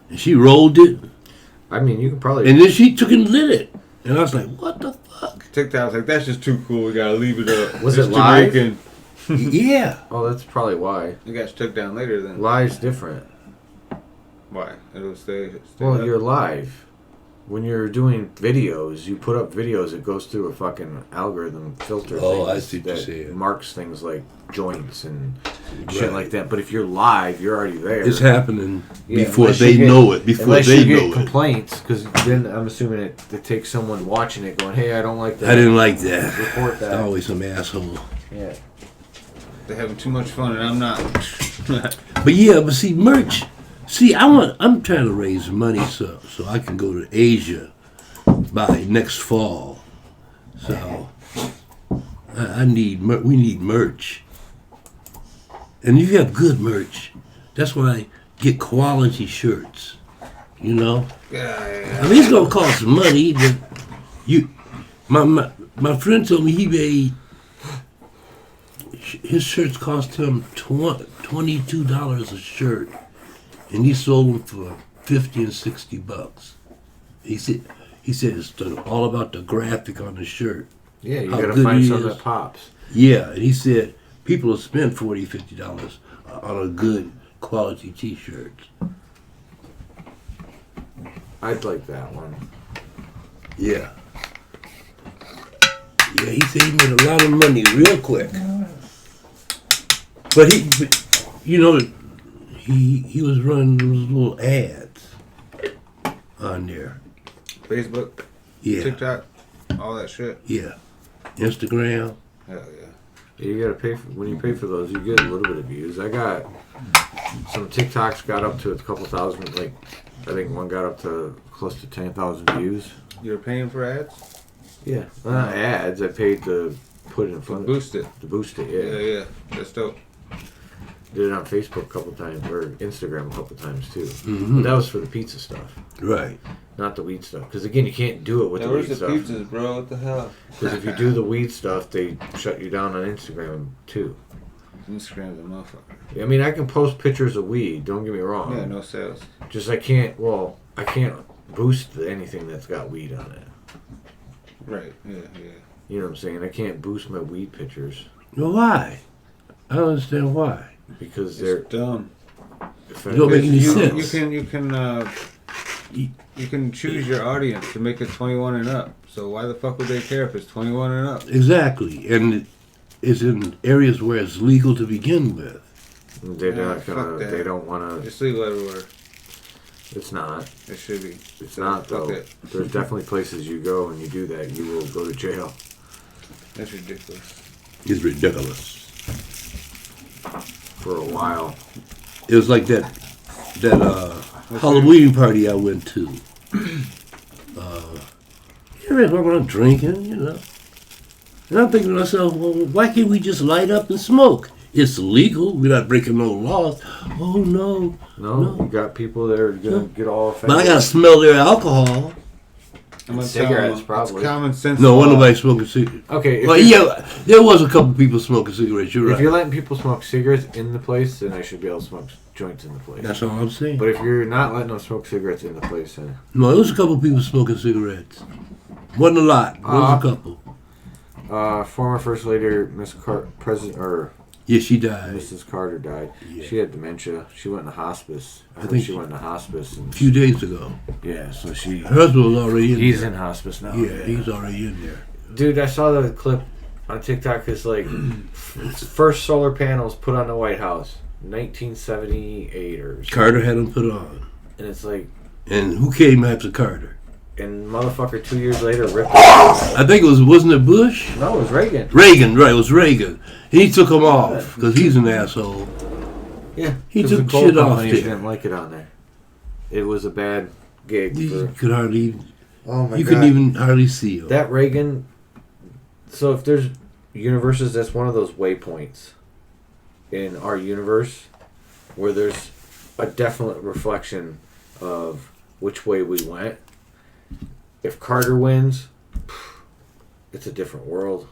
And she rolled it, I mean, you can probably. and then she took and lit it. And I was like, what the fuck? TikTok's like, that's just too cool. We gotta leave it up. Was It's it live? Jamaican. Yeah. Oh, that's probably why. It got took down later then. Live's different. Why? It'll stay Well, up. you're live. When you're doing videos, you put up videos, it goes through a fucking algorithm filter. Oh, I things see what you're that saying. marks things like joints and shit Right. like that. But if you're live, you're already there. It's happening Yeah, before unless they you get- know it. Before Unless they you get know it. complaints, because then I'm assuming it takes someone watching it going, hey, I don't like that. I didn't like that. Report that. Always some asshole. Yeah. They're having too much fun and I'm not. But see, merch. See, I'm trying to raise money so I can go to Asia by next fall. So we need merch. And you have good merch. That's why I get quality shirts. Yeah. I mean, it's gonna cost some money, but my friend told me he made his shirts cost him $22 a shirt, and he sold them for $50 and $60. He said it's all about the graphic on the shirt. Yeah, you How gotta good find he something is. that pops. Yeah, and he said people will spend $40, $50 on a good quality T-shirt. I'd like that one. Yeah. Yeah, he said he made a lot of money real quick. But he was running those little ads on there. Facebook, Yeah, TikTok, all that shit. yeah. Instagram. Hell yeah. You gotta pay for when you pay for those. You get a little bit of views. I got some TikToks got up to a couple thousand. Like I think one got up to close to 10,000 views. You're paying for ads? Yeah, well, not ads. I paid to put it in front Boost it. to boost it. Yeah, Yeah. yeah. That's dope. Did it on Facebook a couple times or Instagram a couple times too. Mm-hmm. But that was for the pizza stuff, Right. not the weed stuff. Because again, you can't do it with Yeah, the where's weed the stuff. pizzas, bro? What the hell? Because if you do the weed stuff, they shut you down on Instagram too. Instagram's a motherfucker. I mean, I can post pictures of weed. Don't get me wrong. Yeah, no sales. Just I can't boost anything that's got weed on it. Right. Yeah. You know what I'm saying? I can't boost my weed pictures Well, why? I don't understand why. because they're It's dumb. It don't make any You sense. you can choose your audience to make it 21 and up. So why the fuck would they care if it's 21 and up? Exactly, and it's in areas where it's legal to begin with. they're Yeah, not gonna. fuck that. They don't want to. It's legal everywhere. It's not. It should be. It's So not fuck though. it. There's definitely places you go and you do that, you will go to jail That's ridiculous. It's ridiculous. for a while. It was like that Halloween party I went to. Everyone drinking, you know. And I'm thinking to myself, well, why can't we just light up and smoke? It's legal. We're not breaking no laws. Oh, no. No, you got people that are gonna get all offended. But I got to smell their alcohol. I'm gonna Cigarettes, tell 'em, probably. It's common sense. No, law. wasn't nobody smoking cigarettes. Okay, Well, yeah, there was a couple people smoking cigarettes. You're if right. you're letting people smoke cigarettes in the place, then I should be able to smoke joints in the place. That's all I'm saying. But if you're not letting them smoke cigarettes in the place, then No, there was a couple people smoking cigarettes. Wasn't a lot. There was a couple. former First Lady President or Yeah, she died Mrs. Carter died. Yeah. She had dementia. She went into hospice. I think think she went into hospice. And a few days ago. yeah, so she. Her husband was already in He's there. in hospice now. Yeah, he's already in there. Dude, I saw the clip on TikTok. It's like first solar panels put on the White House, 1978 or something. Carter had them put on. And it's like, And who came after Carter? and motherfucker 2 years later ripped it off. I think wasn't it Bush? No, it was Reagan. Reagan, right, it was Reagan. He took them off because he's an asshole. Yeah, He 'cause took the coal shit off companies there. didn't like it on there. It was a bad gig. You For, could hardly, oh my you god, couldn't even hardly see him. that Reagan. So if there's universes, that's one of those waypoints in our universe where there's a definite reflection of which way we went. If Carter wins, it's a different world.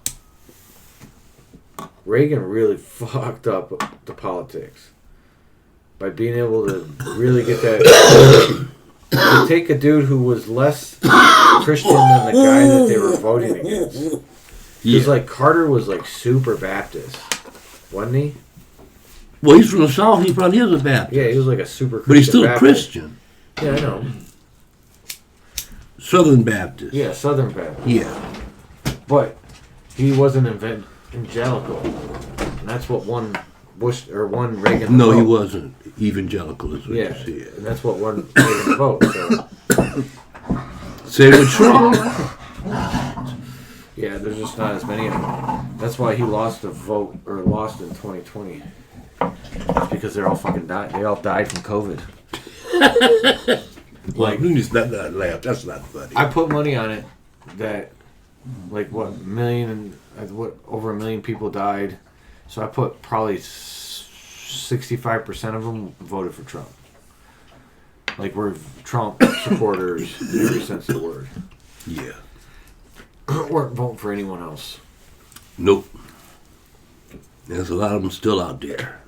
Reagan really fucked up the politics by being able to really get that to take a dude who was less Christian than the guy that they were voting against. Because like Carter was like super Baptist, wasn't he? Well, he's from the South. He probably is a Baptist. Yeah, he was like a super Christian. But he's still a Baptist. Christian. Yeah, I know. Southern Baptist. Yeah, Southern Baptist. Yeah. But he wasn't evangelical. And that's what won Bush or won Reagan. No, the he vote. wasn't evangelical, is what Yeah, you said. and that's what won Reagan the vote. So Same with Trump. yeah, there's just not as many of them. That's why he lost the vote or lost in 2020. It's because they're all fucking died. They all died from COVID. Like, you just not laugh. That's not funny. I put money on it that like what over 1 million people died. So I put probably 65% of them voted for Trump. Like we're Trump supporters in every sense of the word. Yeah. Weren't voting for anyone else. Nope. There's a lot of them still out there.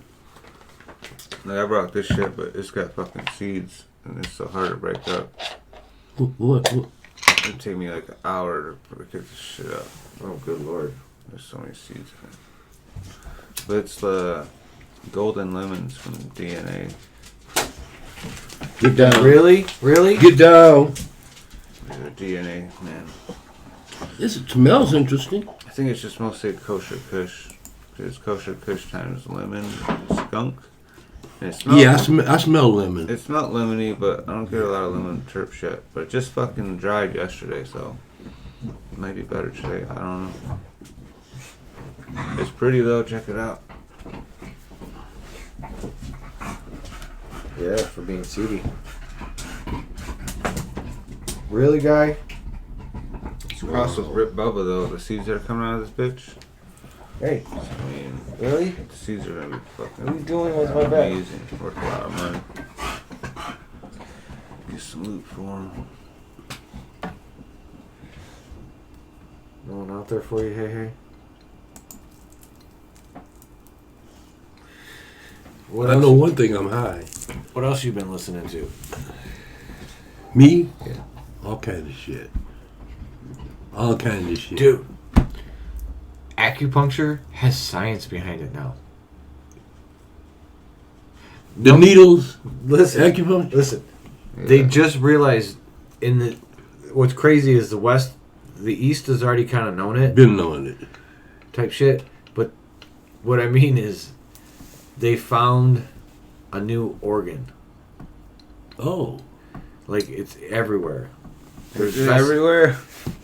Like I brought this shit, but it's got fucking seeds, and it's so hard to break up. What? It'd take me like an hour to get this shit up. Oh, good lord. There's so many seeds in it. But it's the golden lemons from DNA. Get down. Really? Really? Get down. The DNA, man. This smells interesting. I think it's just mostly kosher kush. It's kosher kush times lemon, skunk. And it smells, Yeah, I smell lemon. it smelled lemony, but I don't get a lot of lemon terp shit. But it just fucking dried yesterday, so it might be better today. I don't know. It's pretty though. Check it out. Yeah, for being seedy. Really, guy? It's crossed with Rip Bubba though. The seeds that are coming out of this bitch. Hey, I mean, really? the seeds are gonna be fucking What are you doing with my bag? amazing. Worth a lot of money. Get some loot for them. No one out there for you, hey? I know one thing, I'm high. What else you been listening to? Me? Yeah. All kinds of shit. All kinds of shit. Dude, acupuncture has science behind it now. The needles, Listen, acupuncture. listen. They just realized what's crazy is the East has already kind of known it, Been knowing it. type shit. But what I mean is, they found a new organ. Oh. Like it's everywhere. It's everywhere.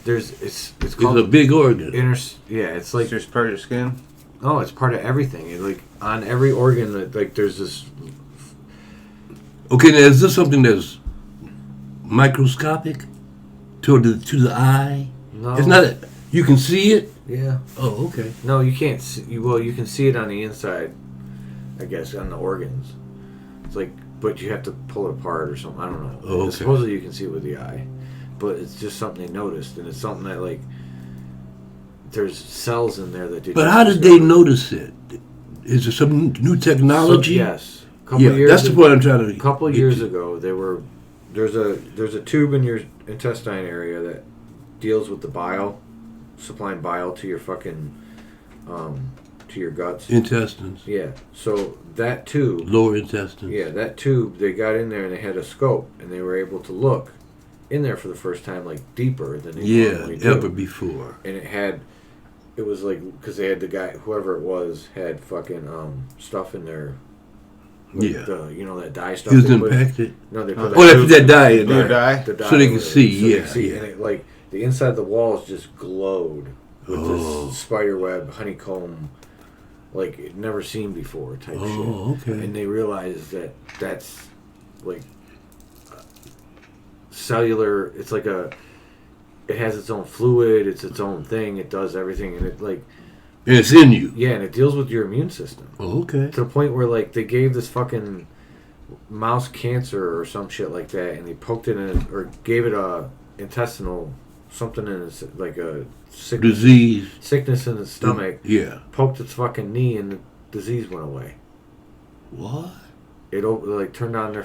It's It's called a big organ. it's like It's just part of your skin. no, it's part of everything. Like on every organ, that like there's this. Okay, now is this something that's microscopic to the eye? No, It's not. You can see it. Yeah. Oh, okay. No, you can't. Well, you can see it on the inside. I guess on the organs. It's like, but you have to pull it apart or something. I don't know. Oh, okay. Supposedly you can see it with the eye, but it's just something they noticed, and it's something that like there's cells in there that. But how did they notice it? Is there some new technology? Yes. That's the point I'm trying to. A couple years ago, there's a tube in your intestine area that deals with the bile, supplying bile to your fucking, to your guts. Intestines. Yeah. So that tube. Lower intestines. Yeah, that tube. They got in there and they had a scope and they were able to look in there for the first time, like deeper than they normally do. Ever before. And it was like because they had the guy, whoever it was, had fucking stuff in there. Yeah. That dye stuff. He was they put- impacted. No, they put They put that dye in Blue there. dye? the dye So they can over see, it, yeah. And it, like the inside of the walls just glowed with this spider web honeycomb, like it never seen before type shit. Oh, okay. And they realized that that's like cellular. It's like it has its own fluid. It's its own thing. It does everything, and it like. And it's in you. Yeah, and it deals with your immune system. Oh, okay. To the point where, like, they gave this fucking mouse cancer or some shit like that, and they poked it in, or gave it a intestinal something in its, like a sickness in its stomach. Yeah. Poked its fucking knee, and the disease went away. What? It like turned on the.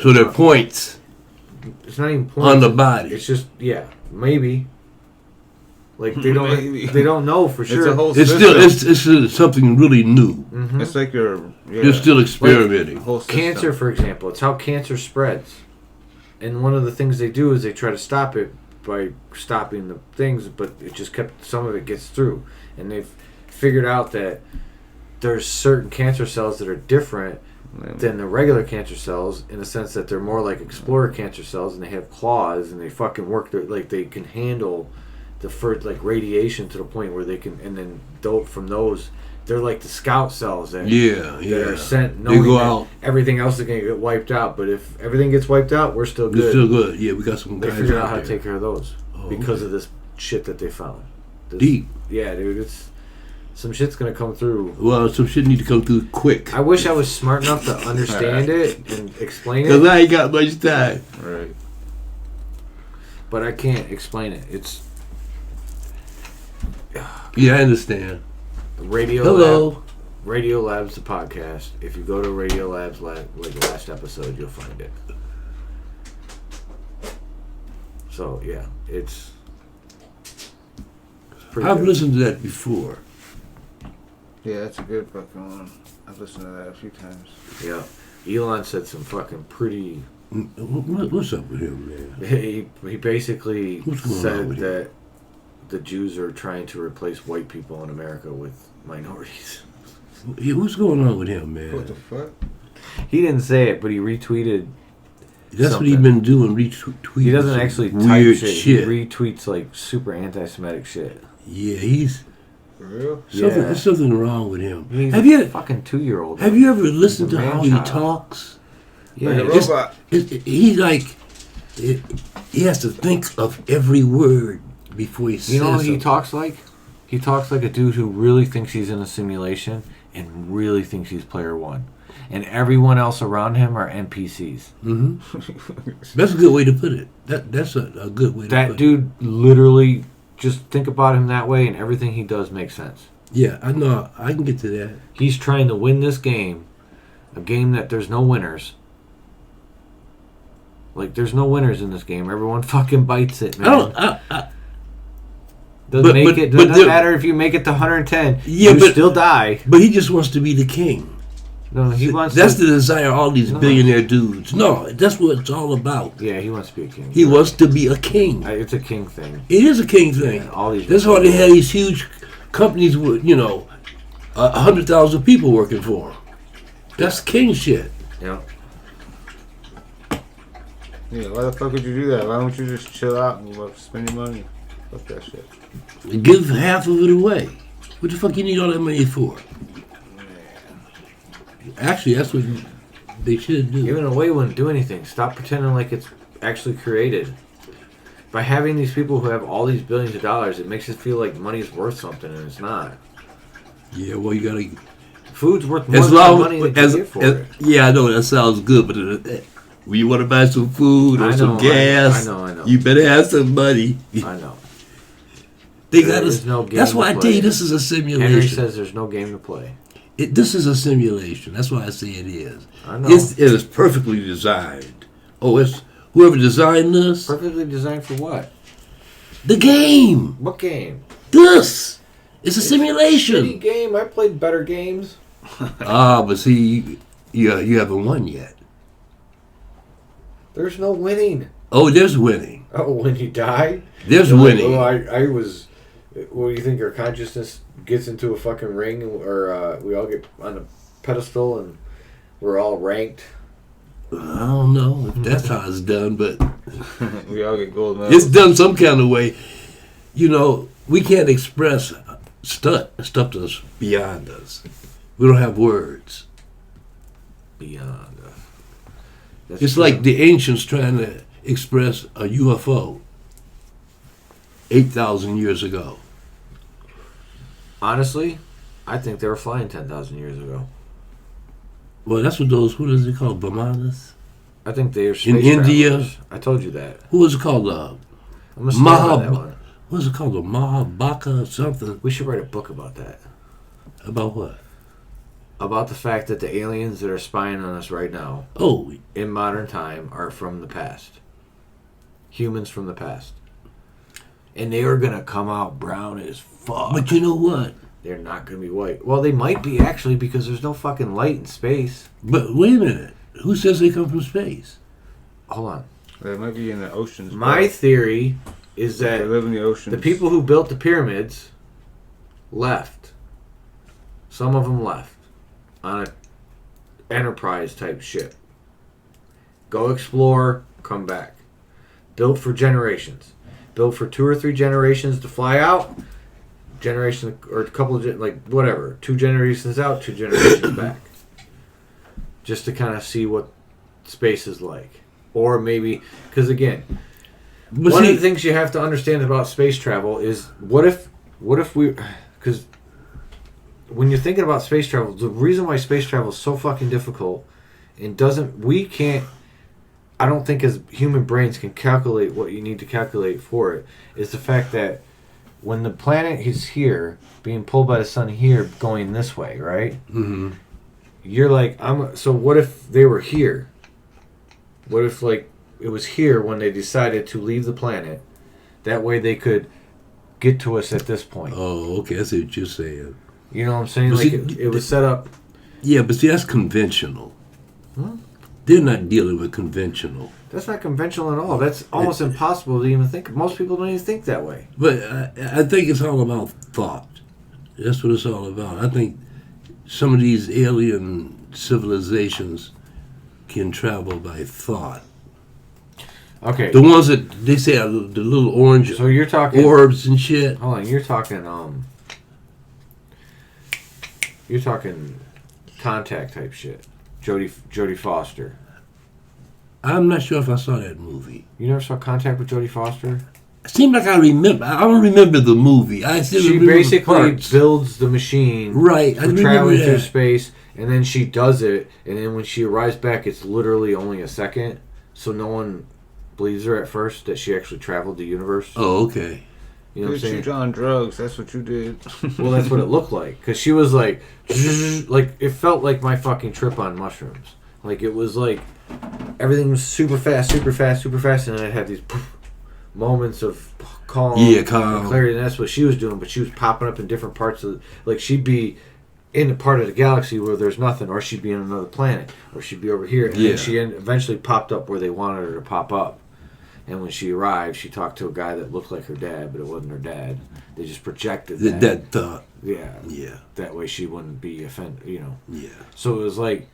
So they're points It's not even points on the body. It's just maybe. Like they don't, Maybe. they don't know for sure. It's a whole It's system. still it's something really new. Mhm. It's like you're They're still experimenting. whole system. Cancer, for example, it's how cancer spreads. And one of the things they do is they try to stop it by stopping the things, but it just some of it gets through. And they've figured out that there's certain cancer cells that are different than the regular cancer cells in the sense that they're more like explorer cancer cells and they have claws and they fucking work like they can handle the first like radiation to the point where they can, and then from those they're like the scout cells that are sent knowing they go that out. everything else is going to get wiped out, but if everything gets wiped out, we're still good. We're still good. Yeah, we got some They guys figured out out how to there. take care of those because of this shit that they found. Deep. Yeah, dude, it's some shit's going to come through. Well, some shit need to come through quick. I wish I was smart enough to understand it and explain Because it, I ain't got much time. Right. but I can't explain it. It's Yeah, I understand. Radio Hello. Lab, Radio Labs, the podcast. If you go to Radio Labs, like last episode, you'll find it. So yeah, it's pretty I've good. listened to that before. Yeah, that's a good fucking one. I've listened to that a few times. Yeah, Elon said some fucking pretty. What's up with him, man? He basically What's going on said with that the Jews are trying to replace white people in America with minorities. Yeah, what's going on with him, What the man? fuck? He didn't say it, but he retweeted. That's something. what he's been doing. Retweeting. He doesn't some actually type weird shit. shit. He retweets like super anti-Semitic shit. Yeah, he's For real? something. Yeah. There's something wrong with him. He's Have a you fucking 2-year-old. Have you ever listened He's to a how he man-child. talks? Yeah, Like a it's- robot. He like he has to think of every word before he says you know what he something. talks like? He talks like a dude who really thinks he's in a simulation and really thinks he's player one. And everyone else around him are NPCs. Mm-hmm. That's a good way to put it. That's a good way to That put dude literally, just think about him that way and everything he does makes sense. Yeah, I know. I can get to that. He's trying to win this game, a game that there's no winners. Like, there's no winners in this game. Everyone fucking bites it, man. Doesn't matter if you make it to 110. Yeah, you still die. But he just wants to be the king. No, he wants. That's the desire of all these billionaire dudes. No, that's what it's all about. Yeah, he wants to be a king. He wants to be a king. It's a king thing. It is a king thing. Yeah, all these. That's why they have these huge companies with 100,000 people working for them. That's king shit. Yeah. Yeah, why the fuck would you do that? Why don't you just chill out and spend your money? Fuck that shit. Give half of it away. What the fuck you need all that money for? Actually, that's what they should do. Giving it away wouldn't do anything. Stop pretending like it's actually created. By having these people who have all these billions of dollars, it makes it feel like money's worth something, and it's not. Yeah, well, you gotta. Food's worth more than the money that you get for it. Yeah, I know that sounds good, but when you want to buy some food or some gas, I know. You better have some money. I know. There's no game. That's why I play. tell you this is a simulation. Henry says there's no game to play. This is a simulation. That's why I say it is. I know. It is perfectly designed. Oh, it's whoever designed this. Perfectly designed for what? The game. What game? This. It's a simulation. Shitty game. I played better games. But see, you haven't won yet. There's no winning. Oh, there's winning. Oh, when you die? There's You're winning. Like, I was... What do you think? Our consciousness gets into a fucking ring, or we all get on a pedestal, and we're all ranked? I don't know if that's how it's done, but... We all get gold medals. It's done some kind of way. We can't express stuff that's beyond us. We don't have words. Beyond us. It's true. Like the ancients trying to express a UFO 8,000 years ago. Honestly, I think they were flying 10,000 years ago. Well, that's what what is it called, Brahmanas? I think they are space in India. travelers. I told you that. Who was it called? I'm gonna stand by that one. What was it called? A Mahabaka or something? We should write a book about that. About what? About the fact that the aliens that are spying on us right now, in modern time, are from the past. Humans from the past. And they are gonna come out brown as fuck. But you know what? They're not gonna be white. Well, they might be, actually, because there's no fucking light in space. But wait a minute. Who says they come from space? Hold on. They might be in the oceans. My theory is that they live in the oceans. the people who built the pyramids left. Some of them left on an Enterprise type ship. Go explore, come back. Built for generations. Built for 2 or 3 generations to fly out. Generation or a couple of whatever. 2 generations out, 2 generations back. Just to kind of see what space is like. Or maybe, because again, one of the things you have to understand about space travel is what if we, because when you're thinking about space travel, the reason why space travel is so fucking difficult and I don't think as human brains can calculate what you need to calculate for it, is the fact that when the planet is here, being pulled by the sun here, going this way, right? Mm-hmm. You're like, so what if they were here? What if, it was here when they decided to leave the planet? That way they could get to us at this point. Oh, okay. I see what you're saying. You know what I'm saying? It was set up. Yeah, but see, that's conventional. Huh? They're not dealing with conventional. That's not conventional at all. That's almost impossible to even think. Most people don't even think that way. But I think it's all about thought. That's what it's all about. I think some of these alien civilizations can travel by thought. Okay. The ones that they say are the little orange so you're talking orbs and shit. Hold on, you're talking Contact type shit. Jodie Foster. I'm not sure if I saw that movie. You never saw Contact with Jodie Foster? It seemed like I remember. I don't remember the movie. I still she remember basically the parts. builds the machine right. for traveling through space, and then she does it, and then when she arrives back, it's literally only a second, so no one believes her at first that she actually traveled the universe. Oh, okay. You know what I'm saying? You on drugs. That's what you did. Well, that's what it looked like. Because she was like, it felt like my fucking trip on mushrooms. Like, it was like, everything was super fast, super fast, super fast, and then it had these moments of calm and clarity, and that's what she was doing, but she was popping up in different parts of, like, she'd be in a part of the galaxy where there's nothing, or she'd be on another planet, or she'd be over here, and then she eventually popped up where they wanted her to pop up. And when she arrived, she talked to a guy that looked like her dad, but it wasn't her dad. They just projected that. That thought. Yeah. Yeah. That way she wouldn't be offended, you know. Yeah. So it was like,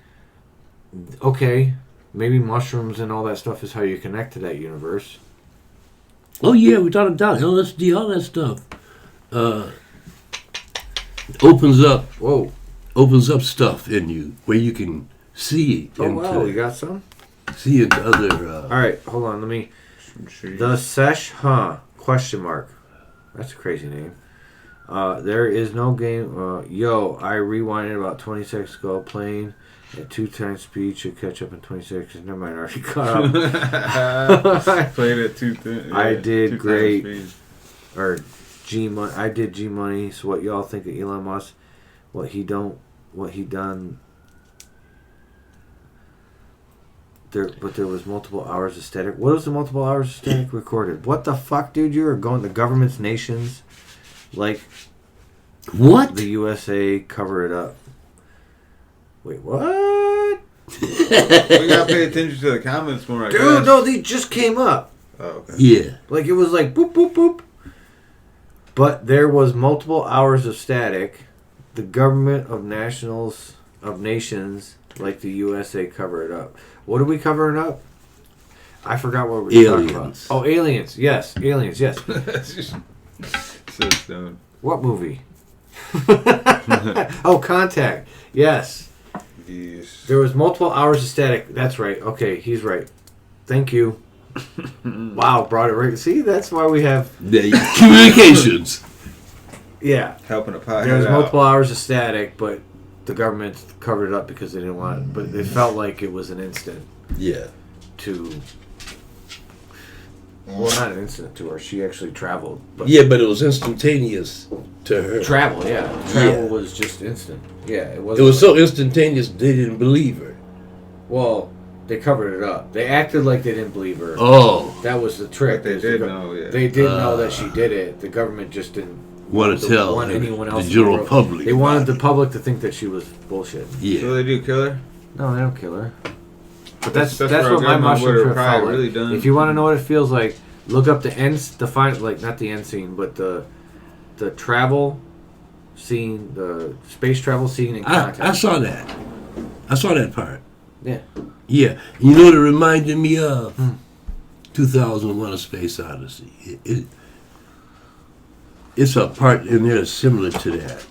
okay, maybe mushrooms and all that stuff is how you connect to that universe. Oh, yeah, without a doubt. LSD, all that stuff. Opens up stuff in you where you can see Oh, wow, you got some? See into other... All right, hold on, let me... The Sesh, question mark. That's a crazy name. There is no game... yo, I rewinded about 20 seconds ago, playing at 2 times speed, should catch up in 20 seconds. Never mind, I already caught up. Played at 2 times. I did great. Or G-Money. I did G-Money, so what y'all think of Elon Musk? What he done... But there was multiple hours of static. What was the multiple hours of static recorded? What the fuck, dude? You were going the government's nations, like what? The USA cover it up. Wait, what? We gotta pay attention to the comments more. I guess. No, they just came up. Oh, okay. Yeah. Like it was like boop boop boop. But there was multiple hours of static. The government of nations, like the USA, cover it up. What are we covering up? I forgot what we were talking about. Oh, aliens. Yes. Aliens, yes. So stoned. What movie? Oh, Contact. Yes. There was multiple hours of static. That's right. Okay, he's right. Thank you. Wow, brought it right. See, that's why we have... communications. Yeah. Helping a pot. There was multiple hours of static, but... The government covered it up because they didn't want it, but it felt like it was an instant. Yeah. Well, not an instant to her. She actually traveled. But it was instantaneous to her. Travel was just instant. Yeah, it was. It was so instantaneous they didn't believe her. Well, they covered it up. They acted like they didn't believe her. Oh. That was the trick. But they did know. Yeah. They did know that she did it. The government just didn't. Want to tell anyone else the general public. They wanted the public to think that she was bullshit. Yeah. So they do kill her? No, they don't kill her. But that's what my mushroom trip felt like. Really done. If you want to know what it feels like, look up the not the end scene, but the travel scene, the space travel scene in Contact. I saw that. I saw that part. Yeah. Yeah. You know what it reminded me of? 2001: A Space Odyssey. It's a part in there similar to that.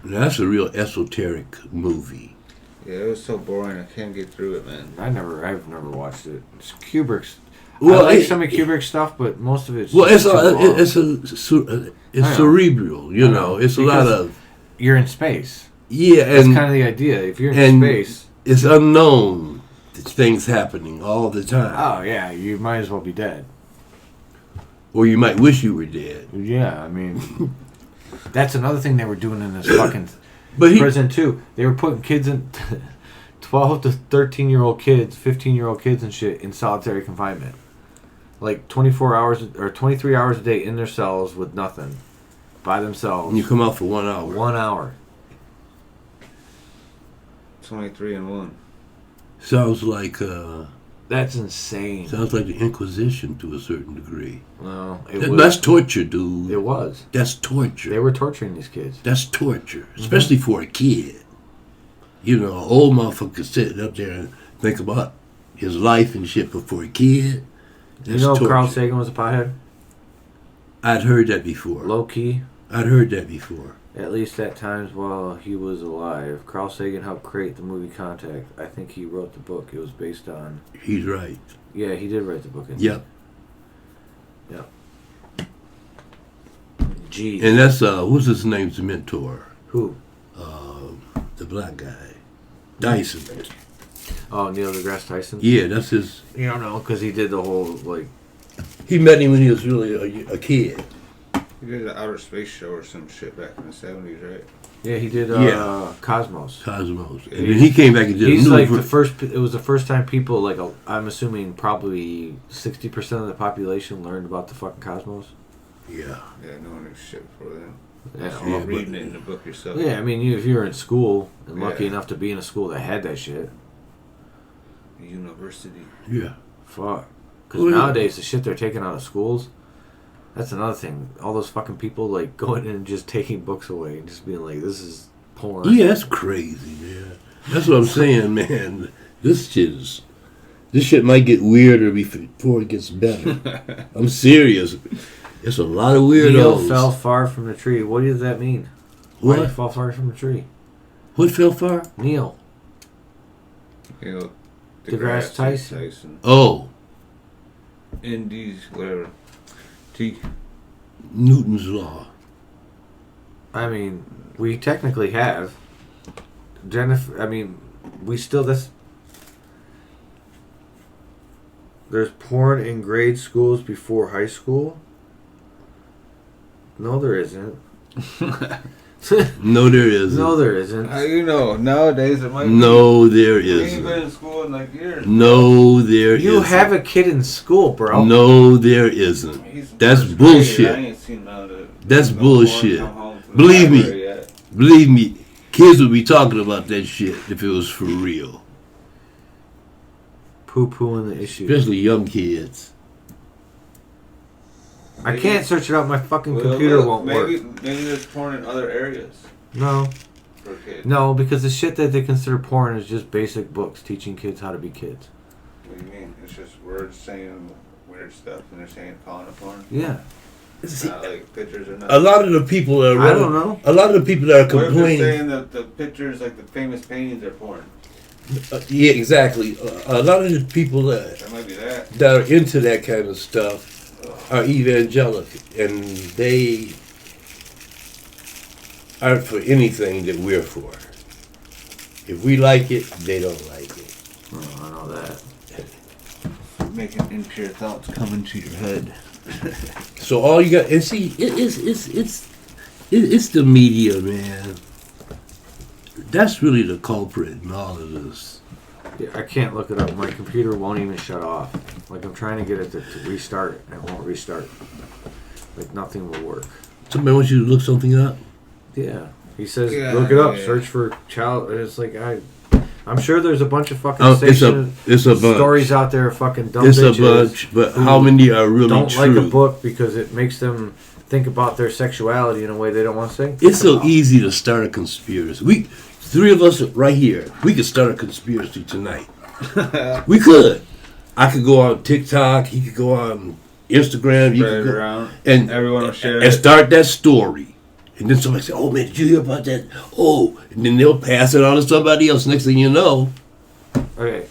Now, that's a real esoteric movie. Yeah, it was so boring. I can't get through it, man. I've never watched it. It's Kubrick's. Well, I like some of Kubrick's stuff, but most of it's it's cerebral. You know, it's because a lot of. You're in space. Yeah, that's kind of the idea. If you're in space, it's unknown. Things happening all the time. Oh yeah, you might as well be dead. Or you might wish you were dead. Yeah, I mean, that's another thing they were doing in this fucking prison too. They were putting kids in 12 to 13-year-old kids, 15-year-old kids and shit in solitary confinement. Like 24 hours or 23 hours a day in their cells with nothing. By themselves. And you come out for 1 hour. 1 hour. 23 and 1. Sounds like... That's insane. Sounds like the Inquisition to a certain degree. No, that's torture, dude. It was. That's torture. They were torturing these kids. That's torture, especially for a kid. You know, an old motherfucker sitting up there and think about his life and shit, but for a kid, that's torture. Carl Sagan was a pothead? I'd heard that before. Low key? I'd heard that before. At least at times while he was alive. Carl Sagan helped create the movie Contact. I think he wrote the book. It was based on... He's right. Yeah, he did write the book. Yep. Yep. Gee. And that's, what's his name's mentor? Who? The black guy. Dyson. Oh, Neil deGrasse Tyson? Yeah, that's his... You don't know, because he did the whole, like... He met him when he was really a kid. He did an outer space show or some shit back in the 70s, right? Yeah, he did Cosmos. Cosmos. And then he came back and did He's a new like the first. It was the first time people like I'm assuming probably 60% of the population learned about the fucking Cosmos. Yeah. Yeah, no one knew shit before then. Yeah, You're reading it in the book yourself. Yeah, I mean, if you're in school and lucky enough to be in a school that had that shit. University. Yeah. Fuck. Because nowadays the shit they're taking out of schools. That's another thing. All those fucking people like going in and just taking books away and just being like, "This is porn." Yeah, that's crazy, man. That's what I'm saying, man. This shit might get weirder before it gets better. I'm serious. It's a lot of weirdos. Neil fell far from the tree. What does that mean? Why did he fall far from the tree? What fell far? Neil. You know, DeGrasse Tyson. Oh. Indies, whatever. T. Newton's law. I mean, we technically have. Jennifer, I mean, we still, there's porn in grade schools before high school? No, there isn't. No, there isn't. No, there isn't. How you know? Nowadays it might be. No, there You ain't isn't. been in school in like years. No, there isn't. You have a kid in school, bro. No, there isn't. He's That's first bullshit. grade. I ain't seen none of it. That's No bullshit. porn come home from the Believe me. library yet. Believe me, kids would be talking about that shit if it was for real. Poo-pooing the issue. Especially young kids. I can't search it out. My fucking Well, computer look, won't maybe, work. Maybe there's porn in other areas No. for kids. No, because the shit that they consider porn is just basic books teaching kids how to be kids. What do you mean? It's just words saying weird stuff and they're saying calling it porn. Yeah. See, Not like pictures or nothing. a lot of the people that are I don't know. A lot of the people that are What if they're complaining. saying that the pictures, like the famous paintings, are porn? Yeah, exactly. A lot of the people That might be that. that are into that kind of stuff are evangelical, and they aren't for anything that we're for. If we like it, they don't like it. Oh, I know that. Making impure thoughts come into your head. So all you got, and see, it's the media, man. That's really the culprit in all of this. Yeah, I can't look it up. My computer won't even shut off. Like, I'm trying to get it to restart, and it won't restart. Like, nothing will work. Somebody wants you to look something up. Yeah. He says, Yeah, look it up. yeah. Search for child. And it's like, I'm sure there's a bunch of fucking It's a bunch. stories out there of fucking dumb It's a bitches bunch, but how many are really don't true? like a book because it makes them think about their sexuality in a way they don't want to think. It's so easy to start a conspiracy. Three of us right here, we could start a conspiracy tonight. We could. I could go on TikTok. He could go on Instagram. You Spread could it go, around. and Everyone will share and it. start that story. And then somebody say, "Oh man, did you hear about that?" Oh, and then they'll pass it on to somebody else. Next thing you know, Okay.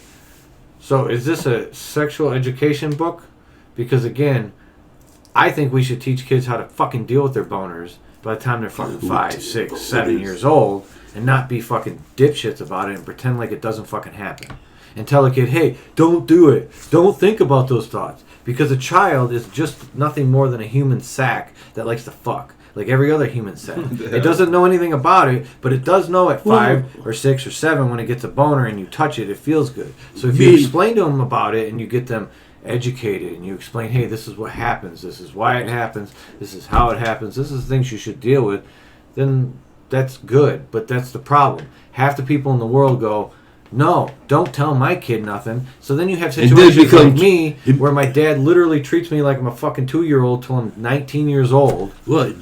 So is this a sexual education book? Because again, I think we should teach kids how to fucking deal with their boners by the time they're fucking 5, 6, 7 years old, and not be fucking dipshits about it and pretend like it doesn't fucking happen. And tell a kid, hey, don't do it. Don't think about those thoughts. Because a child is just nothing more than a human sack that likes to fuck. Like every other human sack. It doesn't know anything about it, but it does know at 5 or 6 or 7 when it gets a boner and you touch it, it feels good. So if you explain to them about it and you get them educated and you explain, hey, this is what happens, this is why it happens, this is how it happens, this is the things you should deal with, then that's good. But that's the problem. Half the people in the world go, no, don't tell my kid nothing. So then you have situations like me where my dad literally treats me like I'm a fucking 2-year-old till I'm 19 years old. what?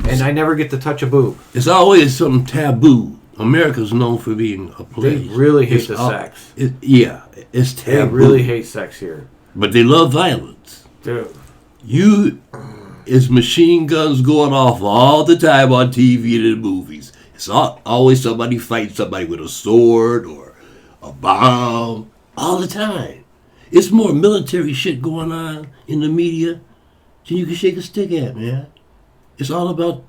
And I never get to touch a boob. It's always something taboo. America's known for being a place. They really hate It's the all- sex. It's taboo. They really hate sex here. But they love violence. Dude. It's machine guns going off all the time on TV and in movies. It's always somebody fighting somebody with a sword or a bomb. All the time. It's more military shit going on in the media than you can shake a stick at, man. It's all about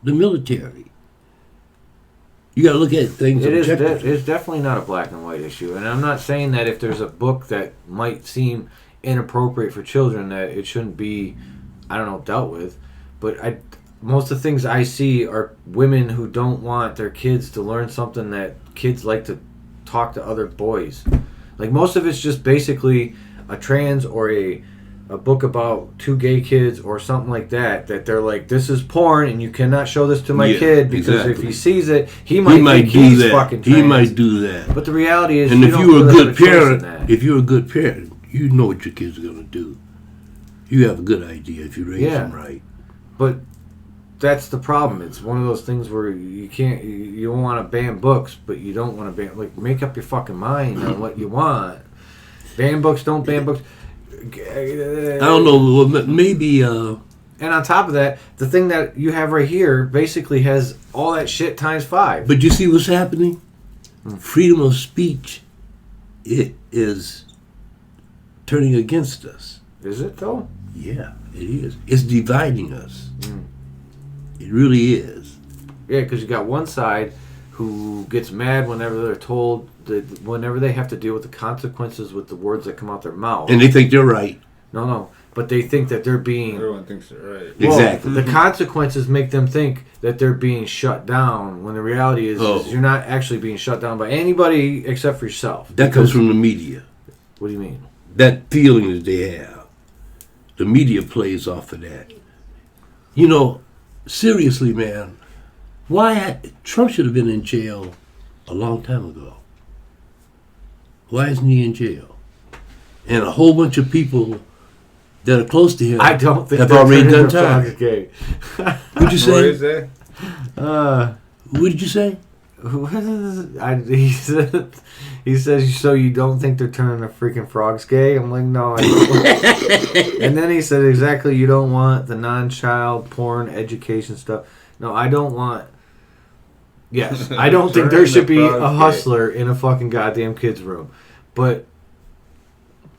the military. You got to look at things objectively. It's definitely not a black and white issue. And I'm not saying that if there's a book that might seem inappropriate for children that it shouldn't be, I don't know, dealt with. But most of the things I see are women who don't want their kids to learn something that kids like to talk to other boys. Like, most of it's just basically a trans or a book about two gay kids or something like that they're like, this is porn and you cannot show this to my kid because if he sees it, he might think he's fucking trans. He might do that. But the reality is, and if you're a good parent, you know what your kids are going to do. You have a good idea if you raise them right. But that's the problem. It's one of those things where you can't, you don't want to ban books, but you don't want to ban, like, make up your fucking mind on what you want. Ban books, don't ban books. I don't know, maybe... And on top of that, the thing that you have right here basically has all that shit times 5. But you see what's happening? Freedom of speech, it is turning against us. Is it, though? Yeah, it is. It's dividing us. It really is. Yeah, because you got one side who gets mad whenever they're told that, whenever they have to deal with the consequences with the words that come out their mouth. And they think they're right. No. But they think that they're being... Everyone thinks they're right. Exactly. The consequences make them think that they're being shut down, when the reality is you're not actually being shut down by anybody except for yourself. That comes from the media. What do you mean? That feeling that they have. The media plays off of that. You know, seriously, man, Trump should have been in jail a long time ago. Why isn't he in jail? And a whole bunch of people that are close to him, I don't think have already done time. Okay. What'd you say? What is that? What did you say? He says, so you don't think they're turning the freaking frogs gay? I'm like, no, I don't. And then he said, exactly, you don't want the non-child porn education stuff. No, I don't want... Yes, I don't think there should be a hustler in a fucking goddamn kid's room. But,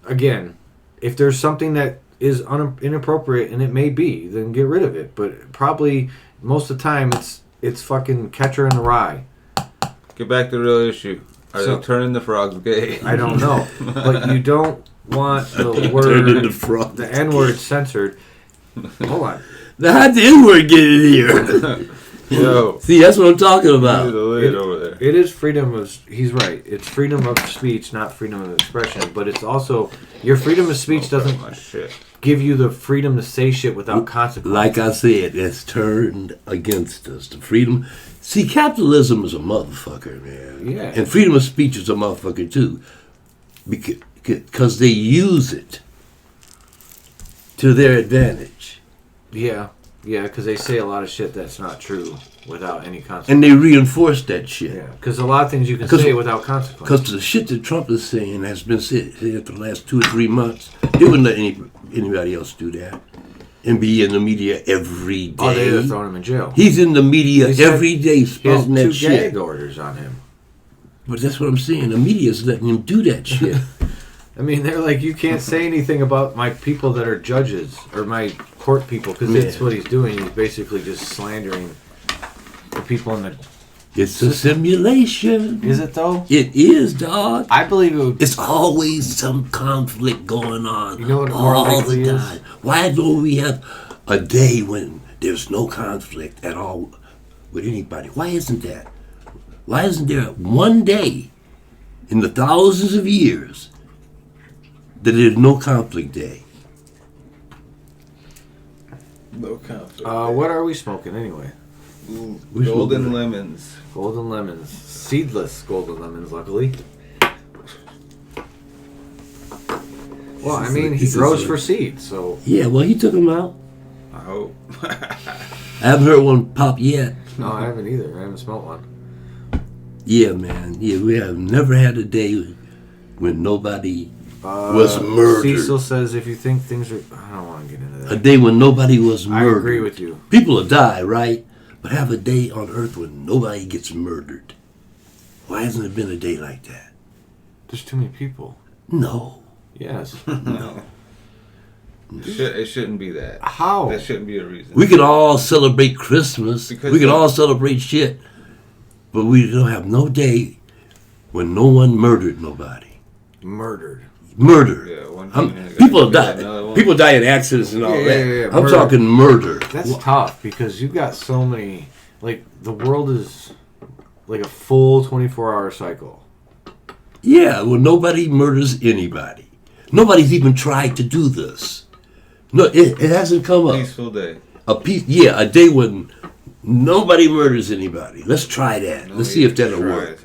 again, if there's something that is inappropriate, and it may be, then get rid of it. But probably, most of the time, it's fucking Catcher in the Rye. Get back to the real issue. Are they turning the frogs gay? I don't know. But you don't want the word, the N-word censored. Hold on. How'd the N-word get in here? Yo. See, that's what I'm talking about. Over there. It is freedom of... He's right. It's freedom of speech, not freedom of expression. But it's also... Your freedom of speech doesn't give you the freedom to say shit without consequences. Like I said, it's turned against us. The freedom... See, capitalism is a motherfucker, man. Yeah. And freedom of speech is a motherfucker, too. Because they use it to their advantage. Yeah. Yeah, because they say a lot of shit that's not true without any consequence. And they reinforce that shit. Yeah, because a lot of things you can say without consequence. Because the shit that Trump is saying has been said for the last 2 or 3 months. They wouldn't let anybody else do that. And be in the media every day. Oh, they'd have thrown him in jail. He's in the media every day spouting that shit. He has 2 gag orders on him. But that's what I'm saying. The media's letting him do that shit. I mean, they're like, you can't say anything about my people that are judges or my court people, because that's what he's doing. He's basically just slandering the people in the... It's a simulation. Is it, though? It is, dog. I believe it would... It's always some conflict going on. You know what more likely is? Why don't we have a day when there's no conflict at all with anybody? Why isn't that? Why isn't there one day in the thousands of years that there's no conflict day? No conflict. What are we smoking anyway? Golden lemons. Golden lemons. Seedless golden lemons, luckily. Well, I mean, he grows for seed, so... Yeah, well, he took them out. I hope. I haven't heard one pop yet. No, I haven't either. I haven't smelled one. Yeah, man. Yeah, we have never had a day when nobody was murdered. Cecil says if you think things are... I don't want to get into that. A day when nobody was murdered. I agree with you. People will die, right? But have a day on Earth when nobody gets murdered. Why hasn't there been a day like that? There's too many people. No. Yes. No. It shouldn't be that. How? That shouldn't be a reason. We could all celebrate Christmas. Because we could all celebrate shit. But we don't have no day when no one murdered nobody. Murdered. Murder. Yeah, one People die. People die in accidents and all that. Yeah, I'm murder. talking murder. That's tough because you've got so many. Like, the world is like a full 24-hour cycle. Yeah, well, nobody murders anybody. Nobody's even tried to do this. No, it hasn't come up. Peaceful day. A day when nobody murders anybody. Let's try that. Let's see if that'll work.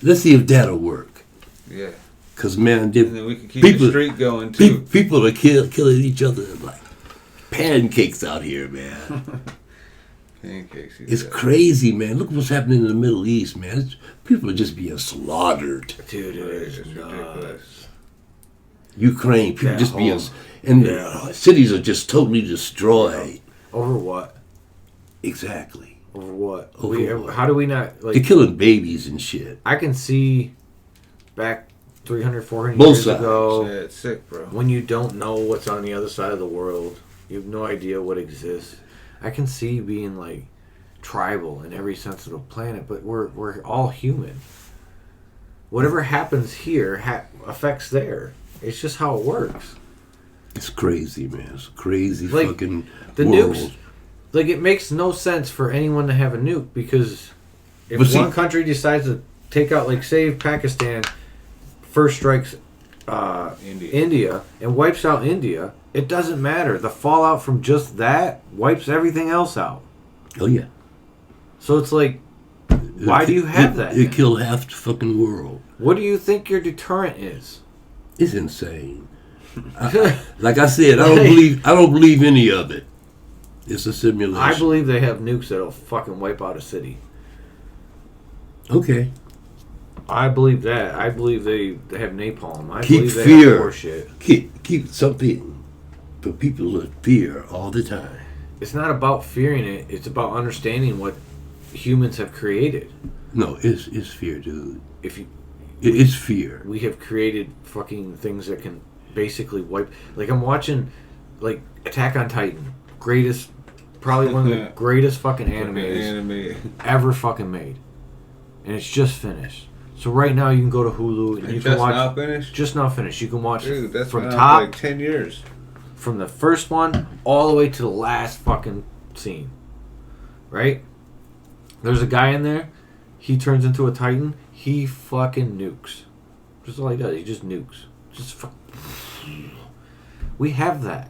Let's see if that'll work. Yeah. Because, man, And then we can keep the streak going, too. People are killing each other like pancakes out here, man. Pancakes. It's crazy, man. Look what's happening in the Middle East, man. People are just being slaughtered. Dude, it is It's nuts. ridiculous. Ukraine, people That just being... whole- And yeah. cities are just totally destroyed. Over what? Exactly. Over what? Over what? How do we not... They're Like, killing babies and shit. I can see back 300, 400 Both years sides. ago... Yeah, it's sick, bro. When you don't know what's on the other side of the world, you have no idea what exists. I can see being like tribal in every sense of the planet, but we're all human. Whatever happens here affects there. It's just how it works. It's crazy, man. It's a crazy Like, fucking The world. nukes, like, it makes no sense for anyone to have a nuke because if But see- one country decides to take out, like, say Pakistan first strikes India and wipes out India, it doesn't matter. The fallout from just that wipes everything else out. Oh, yeah. So it's like, why do you have that? It killed half the fucking world. What do you think your deterrent is? It's insane. Like I said, I don't believe any of it. It's a simulation. I believe they have nukes that'll fucking wipe out a city. Okay. I believe that. I believe they have napalm. I Keep believe they fear. have more shit. Keep something for people to fear all the time. It's not about fearing it. It's about understanding what humans have created. No, it's fear, dude. If you, It's fear. we have created fucking things that can basically wipe. Like, I'm watching, like, Attack on Titan, probably one of the greatest fucking animes ever fucking made, and it's just finished. So right now you can go to Hulu and you can watch. Now finished? Just now finished. You can watch Dude, that's from been out top, for like 10 years. from the first one all the way to the last fucking scene. Right? There's a guy in there. He turns into a Titan. He fucking nukes. Just all he does. He just nukes. We have that.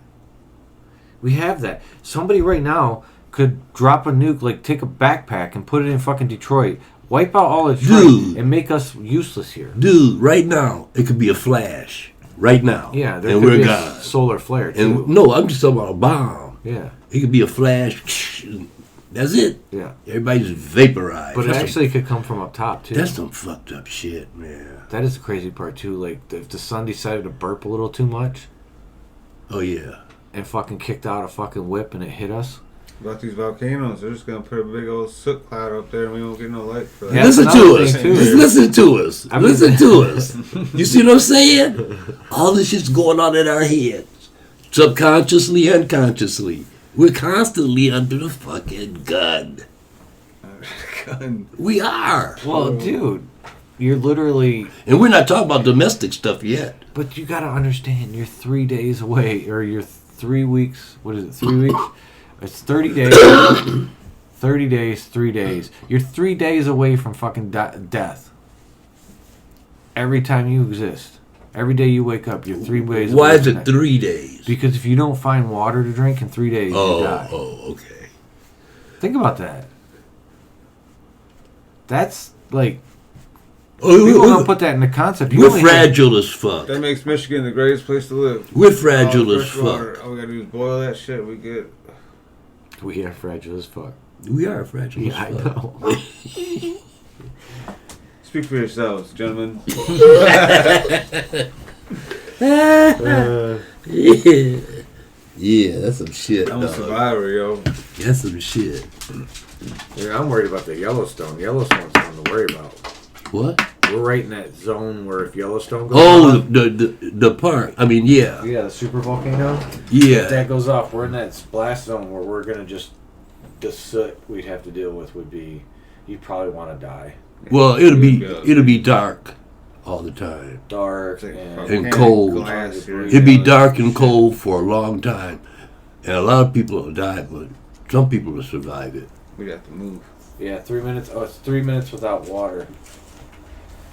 We have that. Somebody right now could drop a nuke, like take a backpack and put it in fucking Detroit, wipe out all of Detroit, Dude. and make us useless here. Dude, right now, it could be a flash. Right now. Yeah, there and could we're be a gone. solar flare too. And no, I'm just talking about a bomb. Yeah, It could be a flash. That's it. yeah. Everybody's vaporized. But it that's actually could come from up top too. that's some fucked up shit, man. That is the crazy part too. Like, if the sun decided to burp a little too much Oh yeah. and fucking kicked out a fucking whip and it hit us. About these volcanoes, they're just gonna put a big old soot cloud up there and we won't get no light for that. Yeah, Listen that's to another us. thing, too. Just listen to us. I mean- Listen to us. You see what I'm saying? All this shit's going on in our heads. Subconsciously, unconsciously. We're constantly under the fucking gun. Gun. We are. Well, dude, you're literally. And we're not talking about domestic stuff yet. But you gotta understand, you're 3 days away, or you're 3 weeks. What is it? 3 weeks? It's 30 days. 30 days, 3 days. You're 3 days away from fucking death. Every time you exist. Every day you wake up, you're 3 days away. Why is from it that. 3 days? Because if you don't find water to drink in 3 days, you die. Oh, okay. Think about that. That's like, Oh, people don't put that in the concept. You we're only have- fragile as fuck. That makes Michigan the greatest place to live. We're fragile All the as fresh water, fuck. all we gotta do is boil that shit. We get. We are fragile as fuck. We are fragile Yeah, I as fuck. know. Speak for yourselves, gentlemen. Yeah. Yeah, that's some shit. I'm a dog. survivor, yo. That's some shit. Yeah, I'm worried about the Yellowstone. Yellowstone's something to worry about. What? We're right in that zone where if Yellowstone goes Oh, off, the park. I mean, yeah. yeah, the super volcano. If Yeah. that goes off, we're in that splash zone where we're gonna just the soot we'd have to deal with would be, you'd probably want to die. Well, it'll be dark all the time. Dark It's like and fucking cold. glass, It'd be dark and cold for a long time. And a lot of people will die, but some people will survive it. We'd have to move. yeah, 3 minutes. Oh, it's 3 minutes without water.